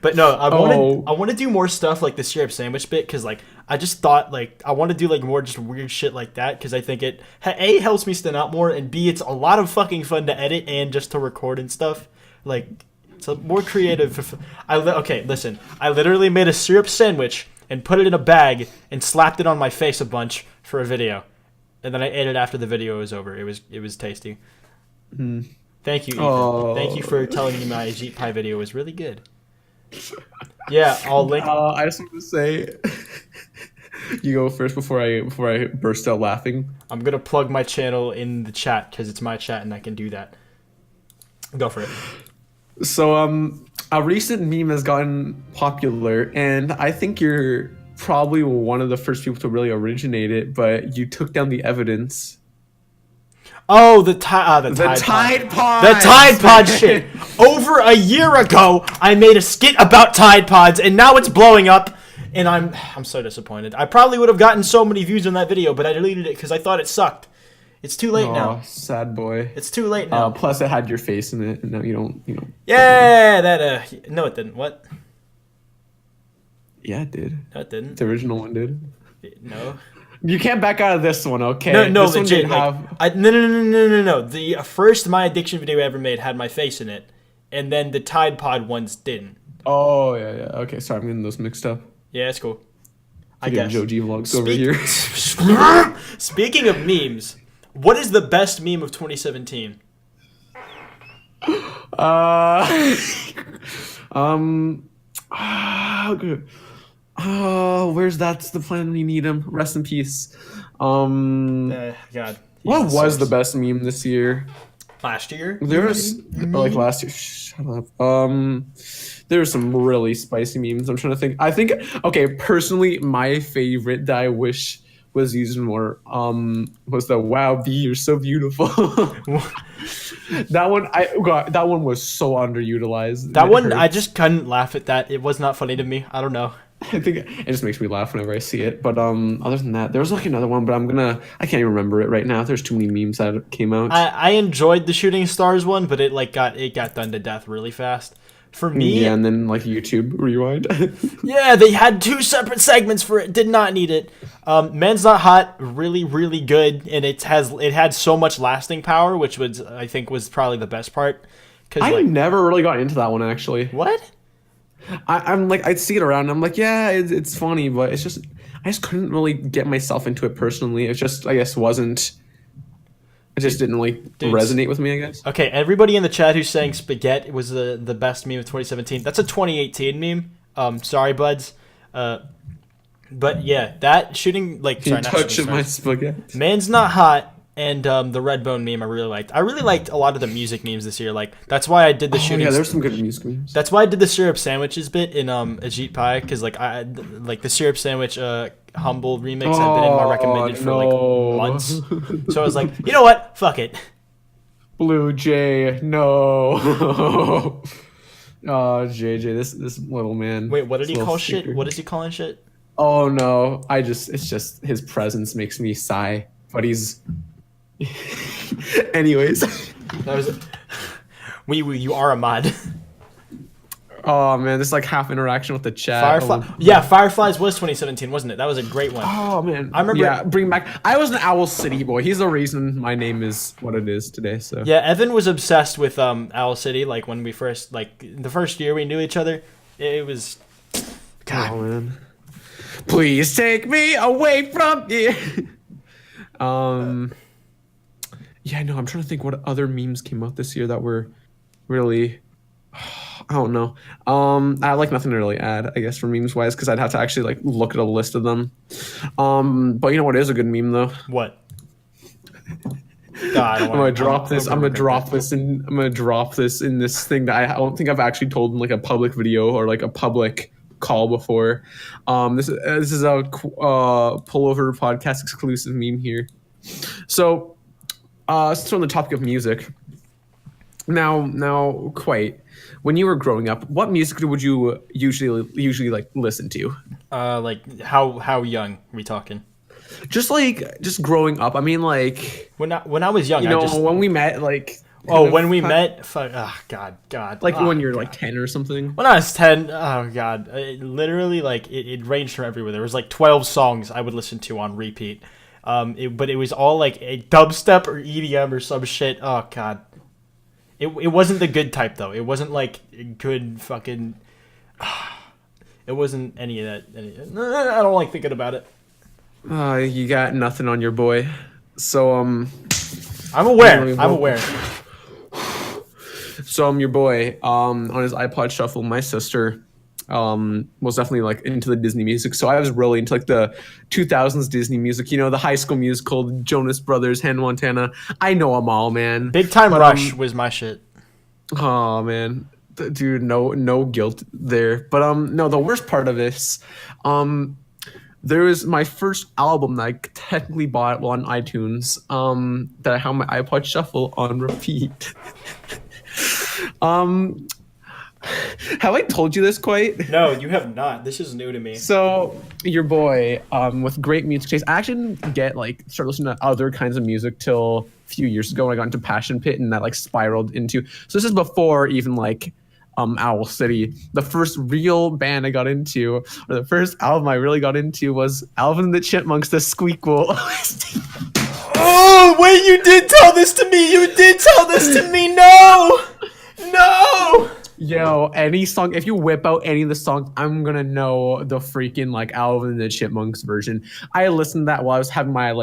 But no, I want to do more stuff like the syrup sandwich bit, because like I just thought like I want to do like more just weird shit like that, because I think it A, helps me stand out more, and B, it's a lot of fucking fun to edit and just to record and stuff. Like it's a more creative. Okay, listen, I literally made a syrup sandwich and put it in a bag and slapped it on my face a bunch for a video, and then I ate it after the video was over. It was tasty. Thank you, Ethan. Oh. Thank you for telling me my Ajit pie video was really good. Yeah, I'll link. I just want to say, you go first before I burst out laughing. I'm gonna plug my channel in the chat because it's my chat and I can do that. Go for it. So a recent meme has gotten popular, and I think you're probably one of the first people to really originate it, but you took down the evidence. Oh, the Tide Pod. The Tide Pod shit. Over a year ago, I made a skit about Tide Pods, and now it's blowing up, and I'm so disappointed. I probably would have gotten so many views on that video, but I deleted it because I thought it sucked. It's too late now. Sad boy. It's too late now. Plus, it had your face in it, and now you don't. Yeah, that. No, it didn't. What? Yeah, it did. No, it didn't. The original one did. No. You can't back out of this one, okay? No, this legit. One no. The first My Addiction video I ever made had my face in it, and then the Tide Pod ones didn't. Oh yeah. Okay, sorry, I'm getting those mixed up. Yeah, it's cool. I guess. Joe G vlogs over here. Speaking of memes, what is the best meme of 2017? Where's That's the Plan We Need Him? Rest in peace. God. What was the best meme this year? Last year? There was like last year. Shut up. There were some really spicy memes. I'm trying to think. I think, okay, personally, my favorite that I wish was used more was the "Wow, B, you're so beautiful." That one was so underutilized. That It one, I hurts. just couldn't laugh at that. It was not funny to me. I don't know. I think it just makes me laugh whenever I see it. But other than that, there was like another one, but I can't even remember it right now. There's too many memes that came out. I enjoyed the shooting stars one, but it got done to death really fast. For me, Yeah, and then like YouTube rewind. yeah, they had two separate segments for it. Did not need it. Men's Not Hot, really, really good, and it had so much lasting power, which was I think was probably the best part. Cause I like never really got into that one actually. what? I'm like I'd see it around. And I'm like, yeah, it's funny, but it's just I just couldn't really get myself into it personally. It just I guess wasn't. It just didn't like Dude, resonate with me. I guess. Okay, everybody in the chat who's saying spaghetti was the best meme of 2017. That's a 2018 meme. Sorry, buds. But yeah, that shooting like Can sorry, you not touch shooting my stars. spaghetti? Man's Not Hot and the Redbone meme I really liked. I really liked a lot of the music memes this year. Like that's why I did the Oh shooting. yeah, there's some good music memes. That's why I did the syrup sandwiches bit in Ajit Pie because like the syrup sandwich humble remix had been in my recommended for like months. So I was like, you know what? Fuck it. Blue Jay, no. Oh, JJ, this little man. Wait, what did he This call little shit? stinker. What is he calling shit? Oh no, it's just his presence makes me sigh. But he's, anyways. That was you are a mod. Oh man, this is like half interaction with the chat. Firefly. Yeah, Fireflies was 2017, wasn't it? That was a great one. Oh man, I remember- Yeah, bring back. I was an Owl City boy. He's the reason my name is what it is today. So Yeah, Evan was obsessed with Owl City. Like when we first the first year we knew each other, it was God. Oh man, please take me away from you. Yeah, no, I'm trying to think what other memes came out this year that were really. I don't know. I like nothing to really add, I guess, for memes wise, because I'd have to actually like look at a list of them. But you know what is a good meme though? What? God, I'm gonna drop this. I'm gonna drop this in this thing that I don't think I've actually told in like a public video or like a public call before. This is a Pullover podcast exclusive meme here. So, since we're on the topic of music, now, quite. When you were growing up, what music would you usually like listen to? Like how young are we talking? Just growing up. I mean, like When I was young, you I know, just when we met, like when we met, fuck, God, like oh, when you're God. like 10 or something. When I was 10, oh God, literally like it ranged from everywhere. There was like 12 songs I would listen to on repeat. But it was all like a dubstep or EDM or some shit. Oh God. It wasn't the good type though. It wasn't like good fucking. It wasn't any of that. I don't like thinking about it. You got nothing on your boy. So I'm aware. Really I'm well. aware. So your boy on his iPod Shuffle. My sister was definitely like into the Disney music. So I was really into like the 2000s Disney music. You know, the High School Musical, Jonas Brothers, Hannah Montana. I know them all, man. Big Time Rush was my shit. Oh man, dude, no guilt there. But no, the worst part of this, there was my first album that I technically bought on iTunes. That I had my iPod Shuffle on repeat. Have I told you this quite? No, you have not. This is new to me. So your boy, with great music taste, I actually didn't start listening to other kinds of music till a few years ago when I got into Passion Pit, and that like spiraled into. So this is before even like Owl City. The first real band I got into, or the first album I really got into, was Alvin and the Chipmunks, the Squeakquel. Oh wait, you did tell this to me. You did tell this to me. No. Yo, any song, if you whip out any of the songs, I'm gonna know the freaking like Alvin and the Chipmunks version. I listened to that while I was having my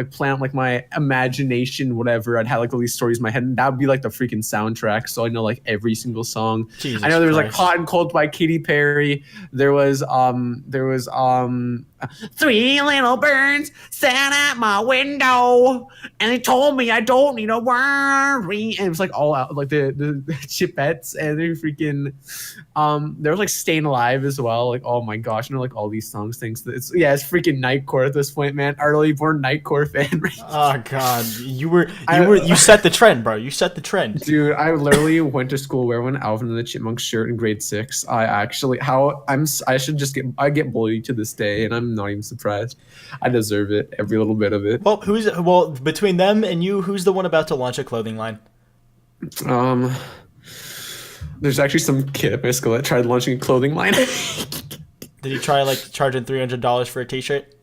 plan like my imagination, whatever. I'd have like all these stories in my head, and that would be like the freaking soundtrack. So I know like every single song. Jesus I know there was like Christ. Hot and Cold by Katy Perry. There was Three little birds sat at my window, and they told me I don't need to worry. And it was like all out, like the Chipettes, and they're freaking. There was like "Staying Alive" as well. Like, oh my gosh, you know, like all these songs, things. It's freaking Nightcore at this point, man. Early born Nightcore fan. Right? Oh God, you set the trend, bro. You set the trend, dude. I literally went to school wearing an Alvin and the Chipmunks shirt in grade 6. I get bullied to this day, and I'm not even surprised. I deserve it, every little bit of it. Well, between them and you, who's the one about to launch a clothing line? There's actually some kid at my school that tried launching a clothing line. Did he try like charging $300 for a T-shirt?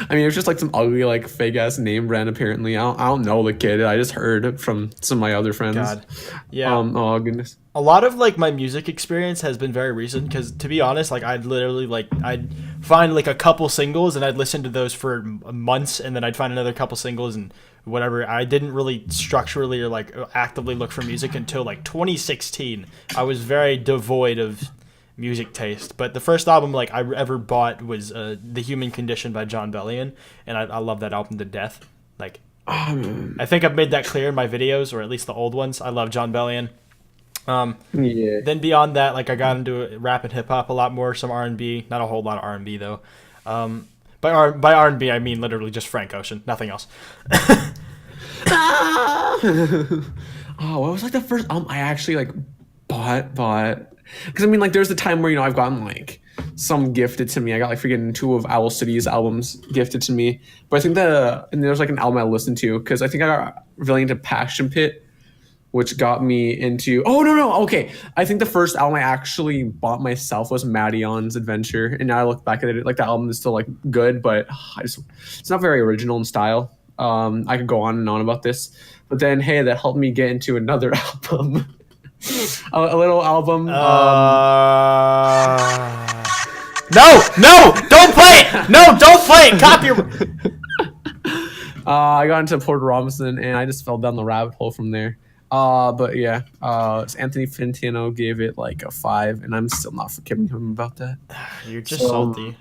I mean, it was just like some ugly, like fake ass name brand. Apparently, I don't know the kid. I just heard from some of my other friends. God, yeah. Oh goodness. A lot of like my music experience has been very recent because, to be honest, like I'd find like a couple singles and I'd listen to those for months, and then I'd find another couple singles and whatever. I didn't really structurally or like actively look for music until like 2016. I was very devoid of music taste, but the first album like I ever bought was The Human Condition by John Bellion, and I love that album to death. Like, I think I've made that clear in my videos, or at least the old ones. I love John Bellion. Yeah. Then beyond that, like I got into rap and hip hop a lot more, some R&B, not a whole lot of R&B though. By R&B I mean literally just Frank Ocean, nothing else. Oh, what was like the first album I actually like bought? Because I mean, like, there's the time where, you know, I've gotten like some gifted to me. I got like freaking 2 of Owl City's albums gifted to me. But I think and there's like an album I listened to because I think I got really into Passion Pit, which got me into. Oh no, okay. I think the first album I actually bought myself was Madion's Adventure, and now I look back at it, like the album is still like good, but it's not very original in style. I could go on and on about this, but then hey, that helped me get into another album. A little album. No, don't play it. No, don't play it. Copyright. I got into Porter Robinson, and I just fell down the rabbit hole from there. But yeah, Anthony Fantano gave it like a 5, and I'm still not forgiving him about that. You're just salty.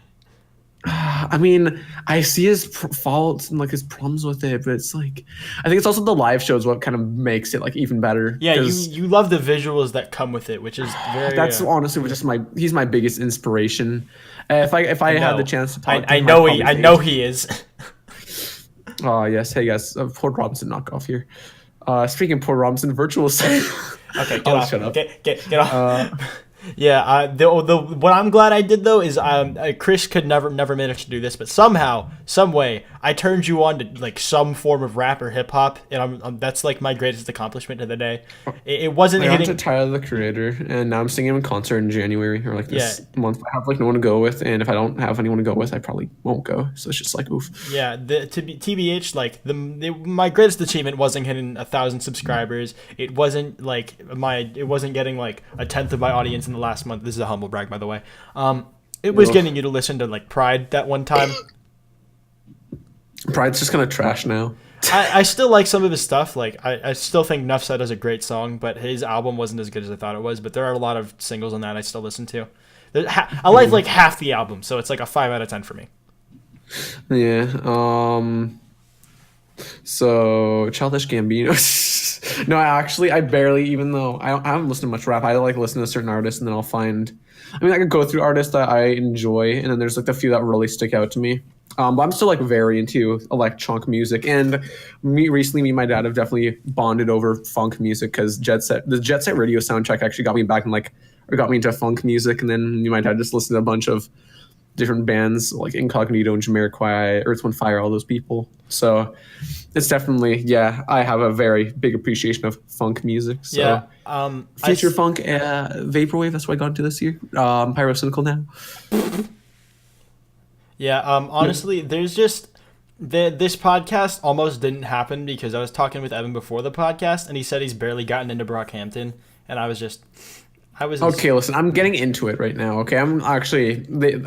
I mean, I see his faults and like his problems with it, but it's like, I think it's also the live shows what kind of makes it like even better. Yeah, you love the visuals that come with it, which is very. That's honestly just he's my biggest inspiration. If I had the chance to talk, I know he is. Oh yes, hey guys, Port Robinson knockoff here. Speaking of Port Robinson, virtual set. Okay, get off. Shut up. Get off. Yeah, what I'm glad I did though is Chris could never manage to do this, but somehow, some way, I turned you on to like some form of rap or hip hop, and that's like my greatest accomplishment of the day. It wasn't. I got to Tyler the Creator, and now I'm singing him in concert in January or like this month. I have like no one to go with, and if I don't have anyone to go with, I probably won't go. So it's just like oof. Yeah, TBH, like my greatest achievement wasn't hitting 1,000 subscribers. It wasn't like it wasn't getting like a tenth of my audience in the last month. This is a humble brag, by the way. It was getting you to listen to like Pride that one time. Pride's just kind of trash now. I still like some of his stuff. Like I still think Nuff Said is a great song, but his album wasn't as good as I thought it was. But there are a lot of singles on that I still listen to. I like half the album, so it's like a 5 out of 10 for me. Yeah. So Childish Gambino. No, I barely, even though I haven't listened to much rap, I like listen to certain artists, and then I'll find. I mean, I could go through artists that I enjoy, and then there's like the few that really stick out to me. But I'm still like very into electronic music, and me and my dad have definitely bonded over funk music because the Jet Set Radio soundtrack actually got me back got me into funk music, and then me and my dad just listened to a bunch of different bands like Incognito and Jamiroquai, Earth, Wind, Fire, all those people. So it's definitely, I have a very big appreciation of funk music. So yeah, future funk, vaporwave. That's what I got into this year. Pyrocynical now. Yeah. Honestly, there's just this podcast almost didn't happen because I was talking with Evan before the podcast, and he said he's barely gotten into Brockhampton, and I was just. I was Okay, listen, I'm getting into it right now. Okay, I'm actually they've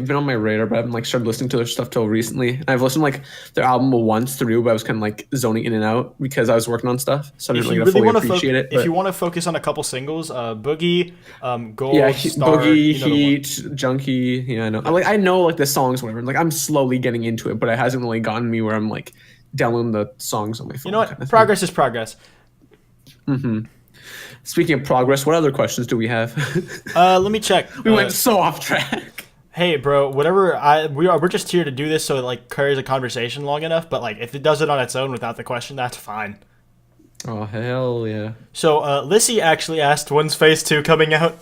been on my radar, but I haven't like started listening to their stuff till recently. And I've listened like their album once through, but I was kind of like zoning in and out because I was working on stuff, so I didn't if you really get to really fully want to appreciate it. if you But want to focus on a couple singles, Boogie, yeah, Gold Star, Boogie, you know the one. Heat, Junkie. Yeah, I know. I know like the songs, whatever. Like I'm slowly getting into it, but it hasn't really gotten me where I'm like downloading the songs on my You know phone kind what? of thing. Progress is progress. Speaking of progress, what other questions do we have? Let me check. We went so off track. Hey, bro, whatever. We're just here to do this so it like carries a conversation long enough. But like, if it does it on its own without the question, that's fine. Oh hell yeah! So, Lissy actually asked, "When's Phase 2 coming out?"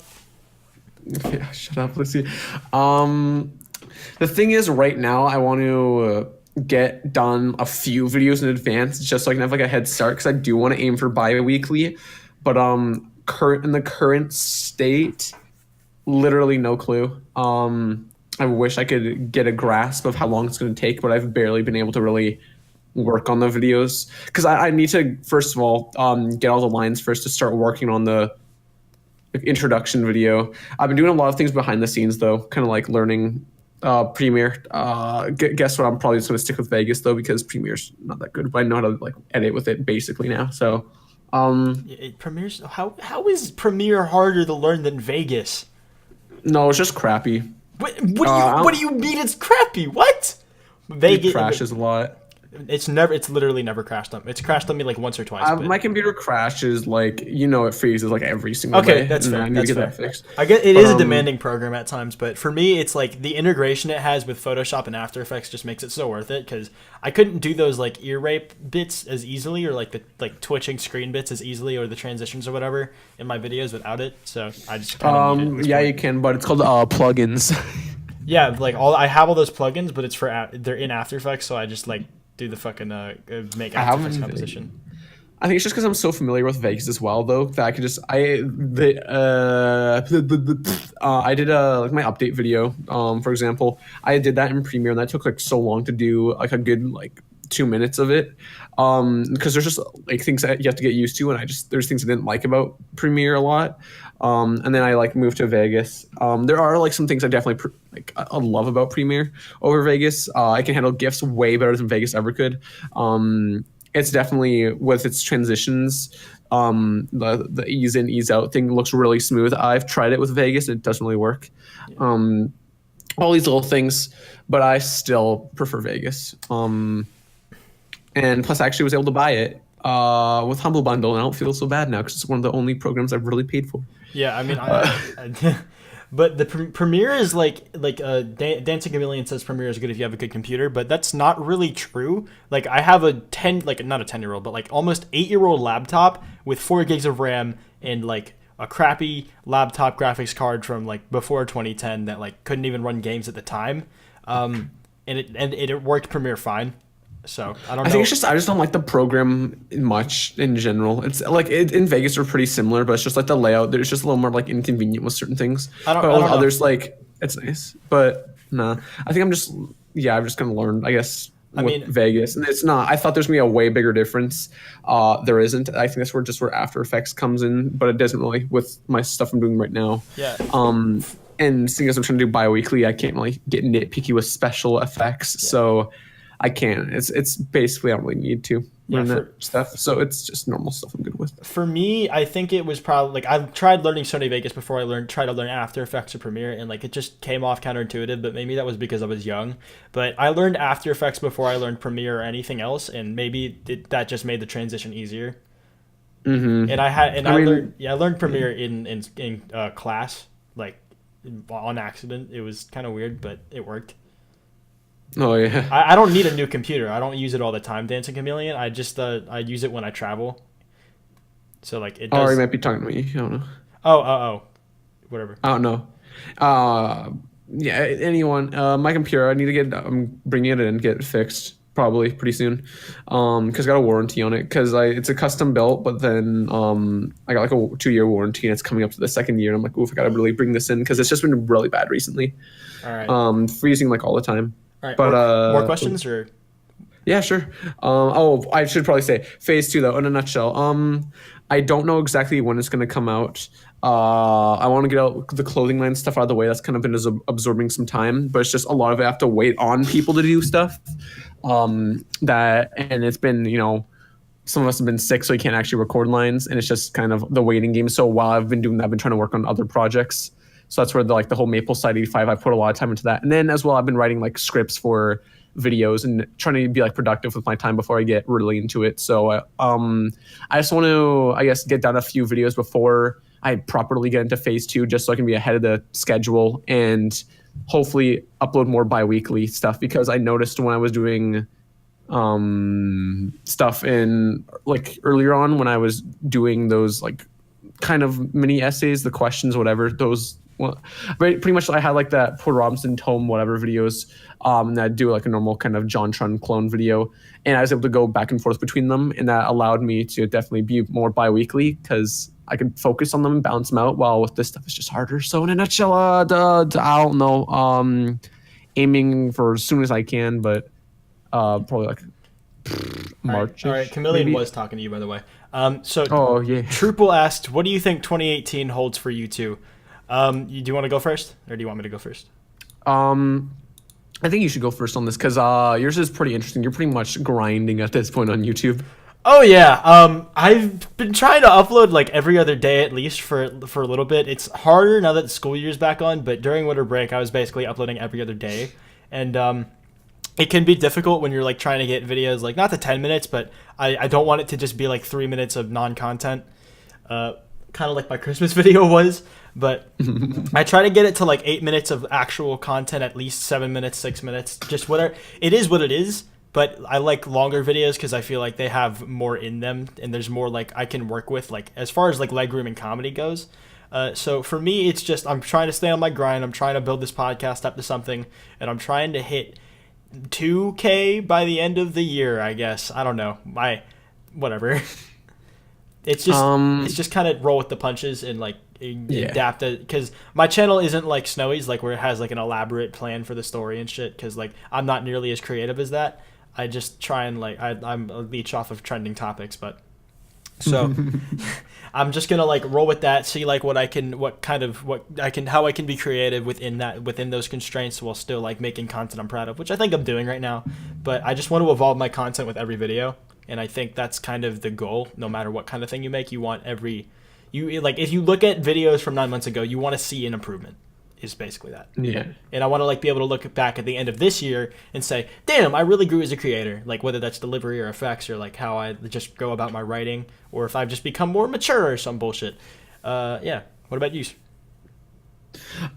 Yeah, shut up. Let's see. The thing is, right now, I want to get done a few videos in advance just so I can have like a head start because I do want to aim for bi-weekly. But in the current state, literally no clue. I wish I could get a grasp of how long it's going to take, but I've barely been able to really work on the videos because I need to first of all get all the lines first to start working on the introduction video. I've been doing a lot of things behind the scenes though, kind of like learning Premiere. Guess what? I'm probably just going to stick with Vegas though because Premiere's not that good, but I know how to like edit with it basically now. So Premiere's how is Premiere harder to learn than Vegas? no, it's just crappy. What do you mean it's crappy? What? It crashes a lot. It's literally never crashed on. It's crashed on me like once or twice. But... My computer crashes like it freezes like every single Okay, day. that's fair. I need That's to get fair. that fixed. I get it is a demanding program at times, but for me, it's like the integration it has with Photoshop and After Effects just makes it so worth it. Because I couldn't do those like ear rape bits as easily, or like the twitching screen bits as easily, or the transitions or whatever in my videos without it. So I just kind of need it at this Yeah, point. you can, but it's called plugins. Yeah, like I have all those plugins, but it's they're in After Effects, so I just like do the fucking make After Effects composition. I think it's just because I'm so familiar with Vegas as well, though, that I could just I did like my update video. For example, I did that in Premiere, and that took like so long to do, like a good like 2 minutes of it, because there's just like things that you have to get used to, and there's things I didn't like about Premiere a lot. And then I like moved to Vegas. There are like some things I definitely I love about Premiere over Vegas. I can handle GIFs way better than Vegas ever could. It's definitely with its transitions, the ease in, ease out thing looks really smooth. I've tried it with Vegas and it doesn't really work. All these little things, but I still prefer Vegas. And plus I actually was able to buy it with Humble Bundle, and I don't feel so bad now because it's one of the only programs I've really paid for. Yeah, I mean, but the Premiere is like Dancing Chameleon says Premiere is good if you have a good computer, but that's not really true. Like I have not a 10-year-old, but like almost 8-year-old laptop with 4 gigs of RAM and like a crappy laptop graphics card from like before 2010 that like couldn't even run games at the time, and it worked Premiere fine. So I don't know. I think it's just I just don't like the program much in general. It's like in Vegas we're pretty similar, but it's just like the layout. There's just a little more like inconvenient with certain things. But with others, like it's nice. But nah, I think I'm just gonna learn. I guess with Vegas, and it's not. I thought there's gonna be a way bigger difference. There isn't. I think that's where After Effects comes in, but it doesn't really with my stuff I'm doing right now. Yeah. And seeing as I'm trying to do bi-weekly, I can't really get nitpicky with special effects. Yeah. So. I can't. It's basically I don't really need to learn that stuff. So it's just normal stuff I'm good with. For me, I think it was probably like I tried learning Sony Vegas before I tried to learn After Effects or Premiere, and like it just came off counterintuitive. But maybe that was because I was young. But I learned After Effects before I learned Premiere or anything else, and maybe that just made the transition easier. Mm-hmm. And I learned Premiere in class, like on accident. It was kind of weird, but it worked. Oh yeah. I don't need a new computer. I don't use it all the time, Dancing Chameleon. I just I use it when I travel. So like it does. Oh, you might be talking to me. I don't know. Oh. Whatever. I don't know. Yeah, anyone. My computer. I need to get. I'm bringing it in, get it fixed probably pretty soon. Because I got a warranty on it. Because it's a custom built, but then I got like a 2-year warranty, and it's coming up to the 2nd year. And I'm like, oof, I gotta really bring this in because it's just been really bad recently. All right. Freezing like all the time. All right, but more questions or? Yeah, sure. I should probably say Phase 2 though. In a nutshell, I don't know exactly when it's going to come out. I want to get out the clothing line stuff out of the way. That's kind of been absorbing some time, but it's just a lot of it. I have to wait on people to do stuff. And it's been, some of us have been sick, so we can't actually record lines, and it's just kind of the waiting game. So while I've been doing that, I've been trying to work on other projects. So that's where the whole Maple Side 85, I put a lot of time into that. And then as well, I've been writing like scripts for videos and trying to be like productive with my time before I get really into it. So I just want to, I guess, get done a few videos before I properly get into phase 2, just so I can be ahead of the schedule and hopefully upload more bi-weekly stuff, because I noticed when I was doing stuff in like earlier on, when I was doing those like kind of mini essays, the questions, whatever, those, well, pretty much I had like that Poor Robinson tome whatever videos, and I'd do like a normal kind of John Trun clone video, and I was able to go back and forth between them, and that allowed me to definitely be more bi-weekly because I could focus on them and balance them out, while with this stuff it's just harder. So in a nutshell, I don't know, aiming for as soon as I can, but probably like March. All right. Chameleon maybe was talking to you, by the way. So oh yeah, Truple asked, "What do you think 2018 holds for you two?" Do you want to go first, or do you want me to go first? I think you should go first on this, because yours is pretty interesting. You're pretty much grinding at this point on YouTube. Oh yeah. I've been trying to upload like every other day at least for a little bit. It's harder now that the school year's back on, but during winter break, I was basically uploading every other day, and it can be difficult when you're like trying to get videos like not to 10 minutes, but I don't want it to just be like 3 minutes of non-content, kind of like my Christmas video was. But I try to get it to like 8 minutes of actual content, at least 7 minutes, 6 minutes, just whatever. It is what it is. But I like longer videos because I feel like they have more in them, and there's more like I can work with, like as far as like legroom and comedy goes. So for me, it's just I'm trying to stay on my grind. I'm trying to build this podcast up to something, and I'm trying to hit 2K by the end of the year, I guess. I don't know. Whatever. It's just kind of roll with the punches and like adapt it, because my channel isn't like Sn0wy's, like where it has like an elaborate plan for the story and shit, because like I'm not nearly as creative as that. I just try and like I'm a leech off of trending topics, but so I'm just gonna like roll with that, see like how I can be creative within those constraints while still like making content I'm proud of, which I think I'm doing right now. But I just want to evolve my content with every video, and I think that's kind of the goal. No matter what kind of thing you make, you want if you look at videos from 9 months ago, you want to see an improvement. Is basically that. Yeah. And I want to like be able to look back at the end of this year and say, damn, I really grew as a creator. Like whether that's delivery or effects, or like how I just go about my writing, or if I've just become more mature or some bullshit. Yeah. What about you?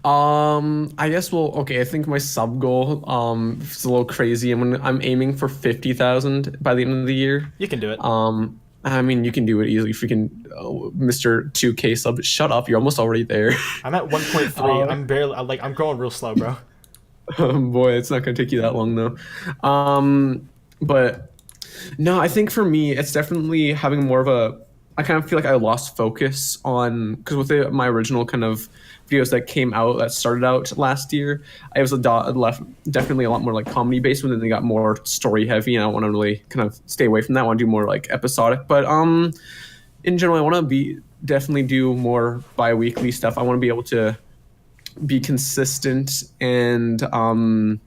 I guess okay, I think my sub goal is a little crazy. I'm aiming for 50,000 by the end of the year. You can do it. I mean, you can do it easily. Freaking Mr. 2K sub. Shut up. You're almost already there. I'm at 1.3. I'm growing real slow, bro. Boy, it's not going to take you that long, though. But no, I think for me, it's definitely having more of I kind of feel like I lost focus on, because with my original kind of videos that started out last year, I was definitely a lot more like comedy based, but then they got more story heavy, and I want to really kind of stay away from that. I want to do more like episodic, but in general, I want to definitely do more bi-weekly stuff. I want to be able to be consistent, and I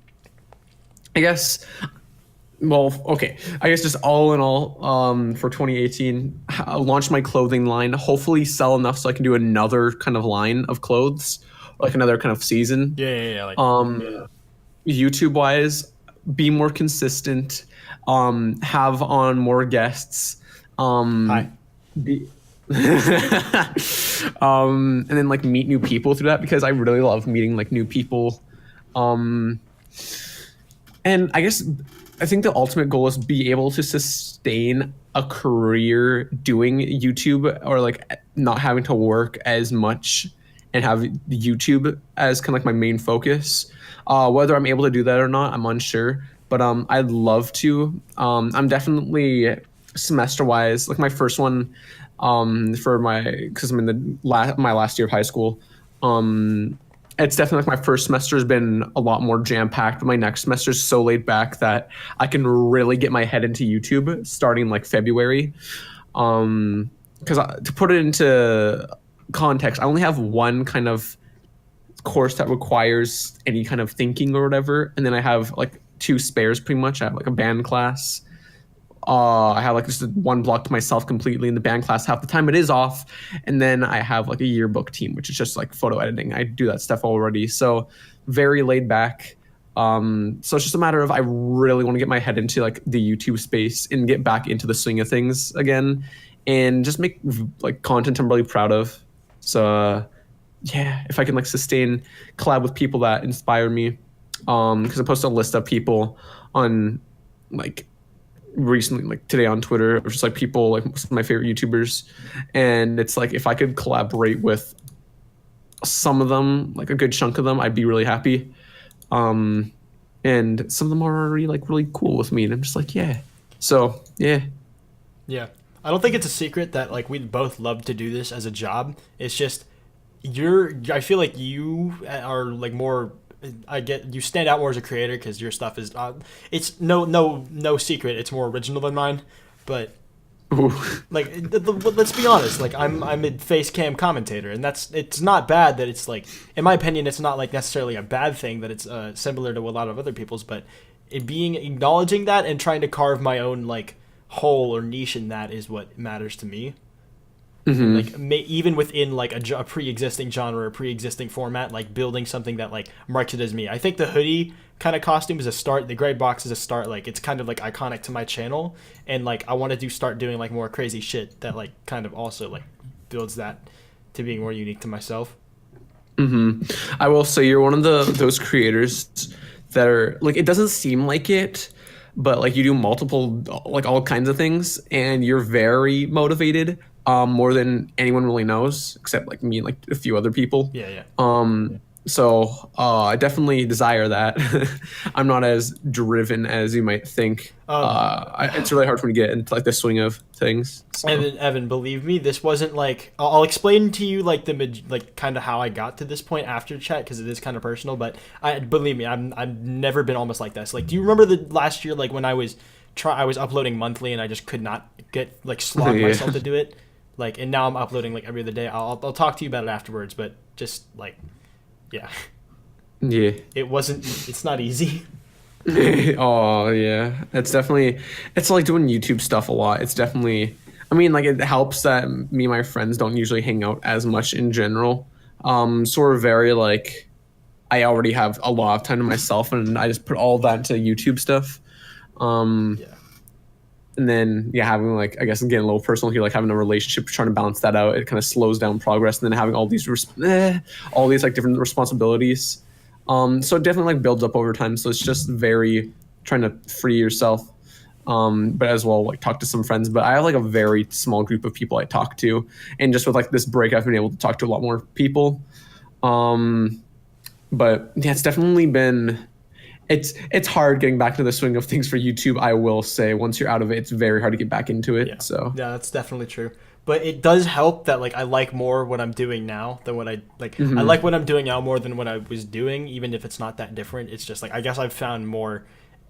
guess just all in all, for 2018, I'll launch my clothing line, hopefully sell enough so I can do another kind of line of clothes, like another kind of season. Yeah. YouTube wise, be more consistent, have on more guests, Hi. And then like meet new people through that, because I really love meeting like new people. And I think the ultimate goal is be able to sustain a career doing YouTube, or like not having to work as much and have YouTube as kind of like my main focus. Whether I'm able to do that or not, I'm unsure, but I'd love to. I'm definitely semester wise, like my first one, because I'm in my last year of high school. It's definitely like my first semester has been a lot more jam-packed, but my next semester is so laid back that I can really get my head into YouTube starting like February. because to put it into context, I only have one kind of course that requires any kind of thinking or whatever, and then I have like two spares pretty much. I have like a band class. I have like just one block to myself completely in the band class. Half the time it is off, and then I have like a yearbook team, which is just like photo editing. I do that stuff already, so very laid back. So it's just a matter of I really want to get my head into like the YouTube space and get back into the swing of things again, and just make like content I'm really proud of. So yeah, if I can like sustain collab with people that inspire me, because I posted a list of people on like recently, like today on Twitter, of just like people like some of my favorite YouTubers, and it's like if I could collaborate with some of them, like a good chunk of them, I'd be really happy. And some of them are already like really cool with me, and I'm just like, yeah. So yeah. Yeah. I don't think it's a secret that like we'd both love to do this as a job. It's just I feel like you are like more I get you stand out more as a creator because your stuff is it's no secret, it's more original than mine, but Ooh. like let's be honest, like I'm a face cam commentator, and it's not bad that it's like, in my opinion, it's not like necessarily a bad thing that it's similar to a lot of other people's, but it being acknowledging that and trying to carve my own like hole or niche in that is what matters to me. Like even within like a pre-existing genre or pre-existing format, like building something that like marks it as me. I think the hoodie kind of costume is a start. The gray box is a start. Like it's kind of like iconic to my channel, and like I want to start doing like more crazy shit that like kind of also like builds that to being more unique to myself. I will say you're one of those creators that are like, it doesn't seem like it, but like you do multiple like all kinds of things, and you're very motivated, more than anyone really knows, except like me and like a few other people. Yeah. So I definitely desire that. I'm not as driven as you might think. It's really hard for me to get into like the swing of things. So. Evan, believe me, this wasn't like I'll explain to you like like kind of how I got to this point after chat, because it is kind of personal. But believe me, I've never been almost like this. Like, do you remember the last year, like when I was uploading monthly and I just could not get like slog myself to do it. Like, and now I'm uploading like every other day. I'll talk to you about it afterwards, but just like, yeah. It's not easy. Oh yeah, it's like doing YouTube stuff a lot. It's definitely, I mean, like it helps that me and my friends don't usually hang out as much in general. So we're very like, I already have a lot of time to myself, and I just put all that into YouTube stuff. Yeah. And then having like, I guess getting a little personal here, like having a relationship, trying to balance that out, it kind of slows down progress. And then having all these like different responsibilities, so it definitely like builds up over time. So it's just very trying to free yourself, but as well like talk to some friends. But I have like a very small group of people I talk to, and just with like this break, I've been able to talk to a lot more people. But yeah, it's definitely been. It's hard getting back to the swing of things for YouTube. I will say, once you're out of it, it's very hard to get back into it. Yeah. So yeah, that's definitely true. But it does help that like I like more what I'm doing now than what I like. I like what I'm doing now more than what I was doing, even if it's not that different. It's just like I guess I've found more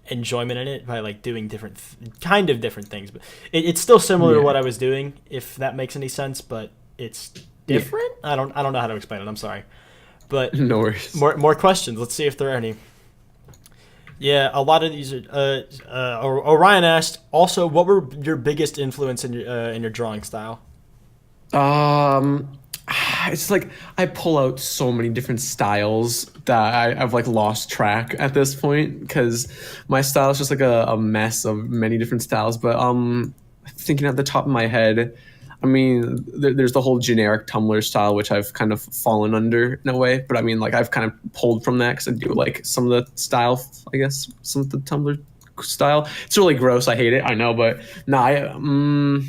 enjoyment in it by like doing different things. But it's still similar to what I was doing, if that makes any sense. But it's different. I don't know how to explain it. I'm sorry. But no worries. More questions. Let's see if there are any. Yeah, a lot of these are. Orion asked also, what were your biggest influence in your drawing style? It's like I pull out so many different styles that I've like lost track at this point, because my style is just like a mess of many different styles. But thinking at the top of my head, I mean, there's the whole generic Tumblr style, which I've kind of fallen under in a way. But I mean, like I've kind of pulled from that because I do like some of the style, I guess, some of the Tumblr style. It's really gross. I hate it. I know, but no, I'm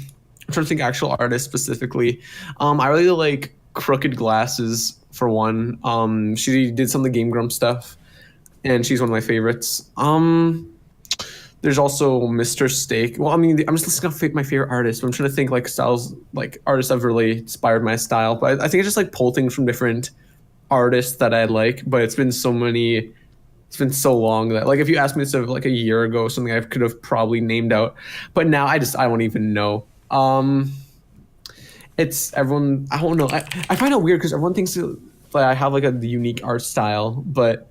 trying to think actual artists specifically. I really like Crooked Glasses for one. She did some of the Game Grumps stuff, and she's one of my favorites. There's also Mr. Steak. Well, I mean, I'm just listing off my favorite artists. But I'm trying to think like styles, like artists that have really inspired my style. But I think I just like pull things from different artists that I like. But it's been so long that like if you asked me this of like a year ago, something I could have probably named out. But now I don't even know. it's everyone. I don't know. I find it weird because everyone thinks that I have like a unique art style, but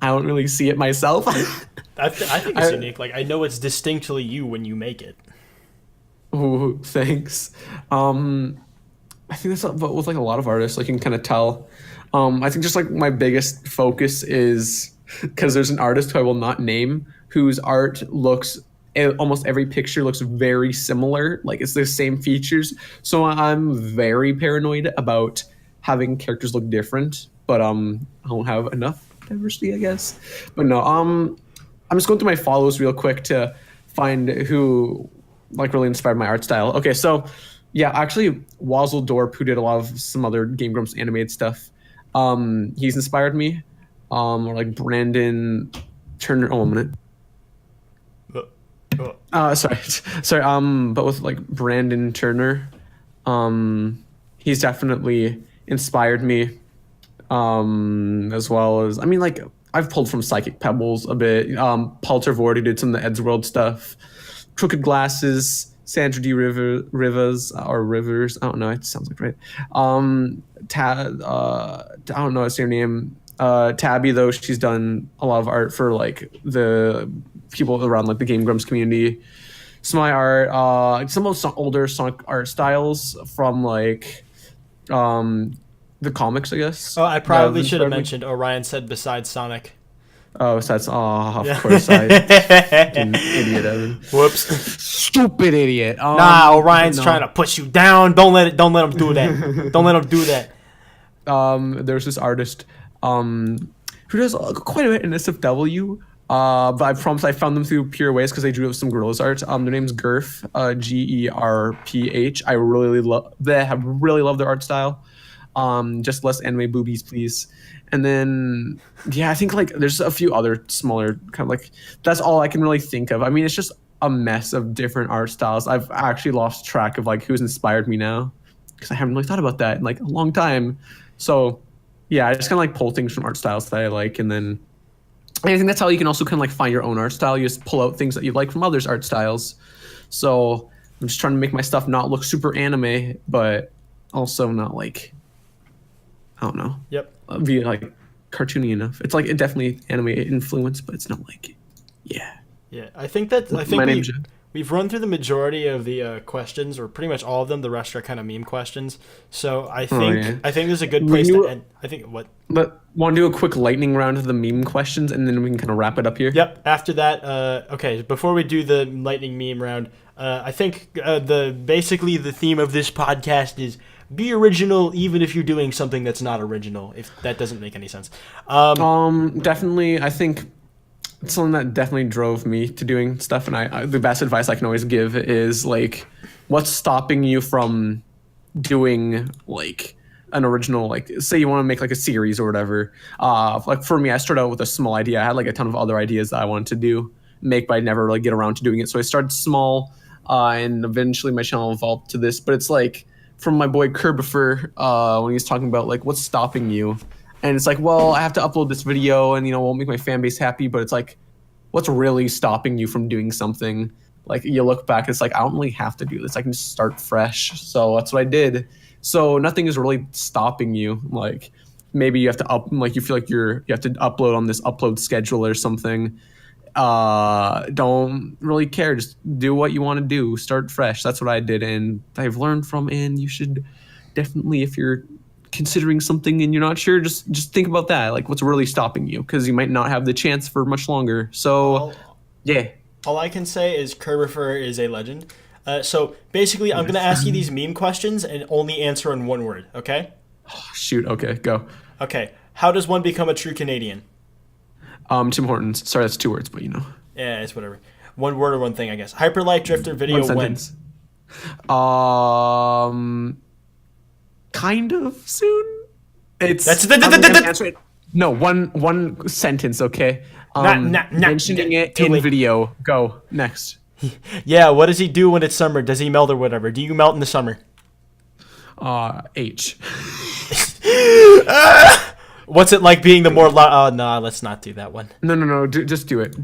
I don't really see it myself. I think it's unique. Like, I know it's distinctly you when you make it. Oh, thanks. I think that's what with like a lot of artists, like you can kind of tell. I think just like my biggest focus is because there's an artist who I will not name whose art looks almost every picture looks very similar, like it's the same features. So I'm very paranoid about having characters look different, but I don't have enough diversity, I guess. But no, I'm just going through my follows real quick to find who like really inspired my art style. Okay, so yeah, actually Wazzle Dorp, who did a lot of some other Game Grumps animated stuff, he's inspired me. Or like Brandon Turner. Oh, a minute. Sorry. But with like Brandon Turner, he's definitely inspired me. As well as, I mean, like I've pulled from Psychic Pebbles a bit. Paul Tervord, who did some of the Eddsworld stuff. Crooked Glasses, Sandra D. Rivers, I don't know. It sounds like right. I don't know what's her name. Tabby, though, she's done a lot of art for like the people around like the Game Grumps community. Some of my art, some of the older Sonic art styles from like the comics, I guess. Oh, I probably should have mentioned Orion said besides Sonic. Oh, so that's of course I fucking idiot, Evan. Whoops. Stupid idiot. Nah, Orion's trying to push you down. Don't let him do that. Don't let him do that. There's this artist who does quite a bit in SFW. But I promise I found them through pure ways because they drew some Gorillas art. Their name's Gerf, Gerph. I really love their art style. Just less anime boobies, please. And then, yeah, I think like there's a few other smaller kind of like, that's all I can really think of. I mean, it's just a mess of different art styles. I've actually lost track of like who's inspired me now because I haven't really thought about that in like a long time. So yeah, I just kind of like pull things from art styles that I like. And then I think that's how you can also kind of like find your own art style. You just pull out things that you like from others' art styles. So I'm just trying to make my stuff not look super anime, but also not like, I don't know. Yep. Be like cartoony enough. It's like it definitely anime influence, but it's not like, yeah. Yeah, I think we've run through the majority of the questions, or pretty much all of them. The rest are kind of meme questions. So I think there's a good place to end. I think what. But want to do a quick lightning round of the meme questions, and then we can kind of wrap it up here. Yep. After that, okay. Before we do the lightning meme round, I think basically the theme of this podcast is be original, even if you're doing something that's not original. If that doesn't make any sense. Definitely, I think it's something that definitely drove me to doing stuff. And I the best advice I can always give is like, what's stopping you from doing like an original, like say you want to make like a series or whatever. Like for me, I started out with a small idea. I had like a ton of other ideas that I wanted to make, but I never really get around to doing it. So I started small, and eventually my channel evolved to this. But it's like, from my boy Kerbifer, when he's talking about like what's stopping you, and it's like, well, I have to upload this video, and won't make my fan base happy, but it's like, what's really stopping you from doing something? Like you look back, it's like I don't really have to do this. I can just start fresh. So that's what I did. So nothing is really stopping you. Like maybe you have to you feel like you have to upload on this upload schedule or something. Don't really care. Just do what you want to do. Start fresh. That's what I did, and I've learned from. And you should definitely, if you're considering something and you're not sure, just think about that. Like, what's really stopping you? Because you might not have the chance for much longer. So, yeah. All I can say is Kerbifer is a legend. So basically, I'm gonna ask you these meme questions and only answer in one word. Okay? Oh, shoot. Okay, go. Okay. How does one become a true Canadian? Tim Hortons. Sorry, that's 2 words, but Yeah, it's whatever. One word or one thing, I guess. Hyperlight Drifter video when? Kind of soon. No, one sentence, okay? Mentioning it in video. Go. Next. Yeah, what does he do when it's summer? Does he melt or whatever? Do you melt in the summer? H. What's it like being the more no, let's not do that one. No. Just do it.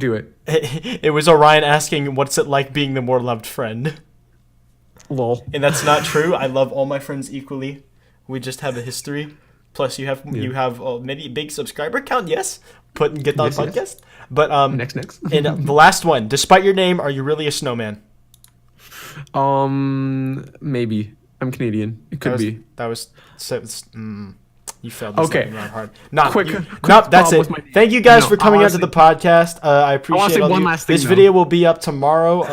It was Orion asking, what's it like being the more loved friend? Lol. And that's not true. I love all my friends equally. We just have a history. Plus, you have maybe a big subscriber count. Yes, get on podcast. Yes. But next. And the last one. Despite your name, are you really a snowman? Maybe. I'm Canadian. It could be. That was so. You failed this okay. hard. Quick That's it. Thank you guys for coming out to the podcast. I appreciate it. One last thing, this video will be up tomorrow.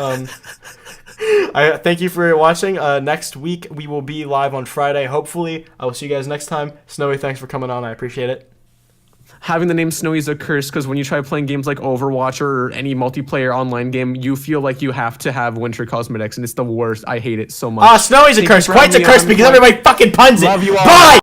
I thank you for watching. Next week we will be live on Friday. Hopefully, I will see you guys next time. Sn0wy, thanks for coming on. I appreciate it. Having the name Sn0wy is a curse because when you try playing games like Overwatch or any multiplayer online game, you feel like you have to have winter cosmetics, and it's the worst. I hate it so much. Sn0wy's a curse. Quite a curse because everybody fucking puns it. Love you all. Bye!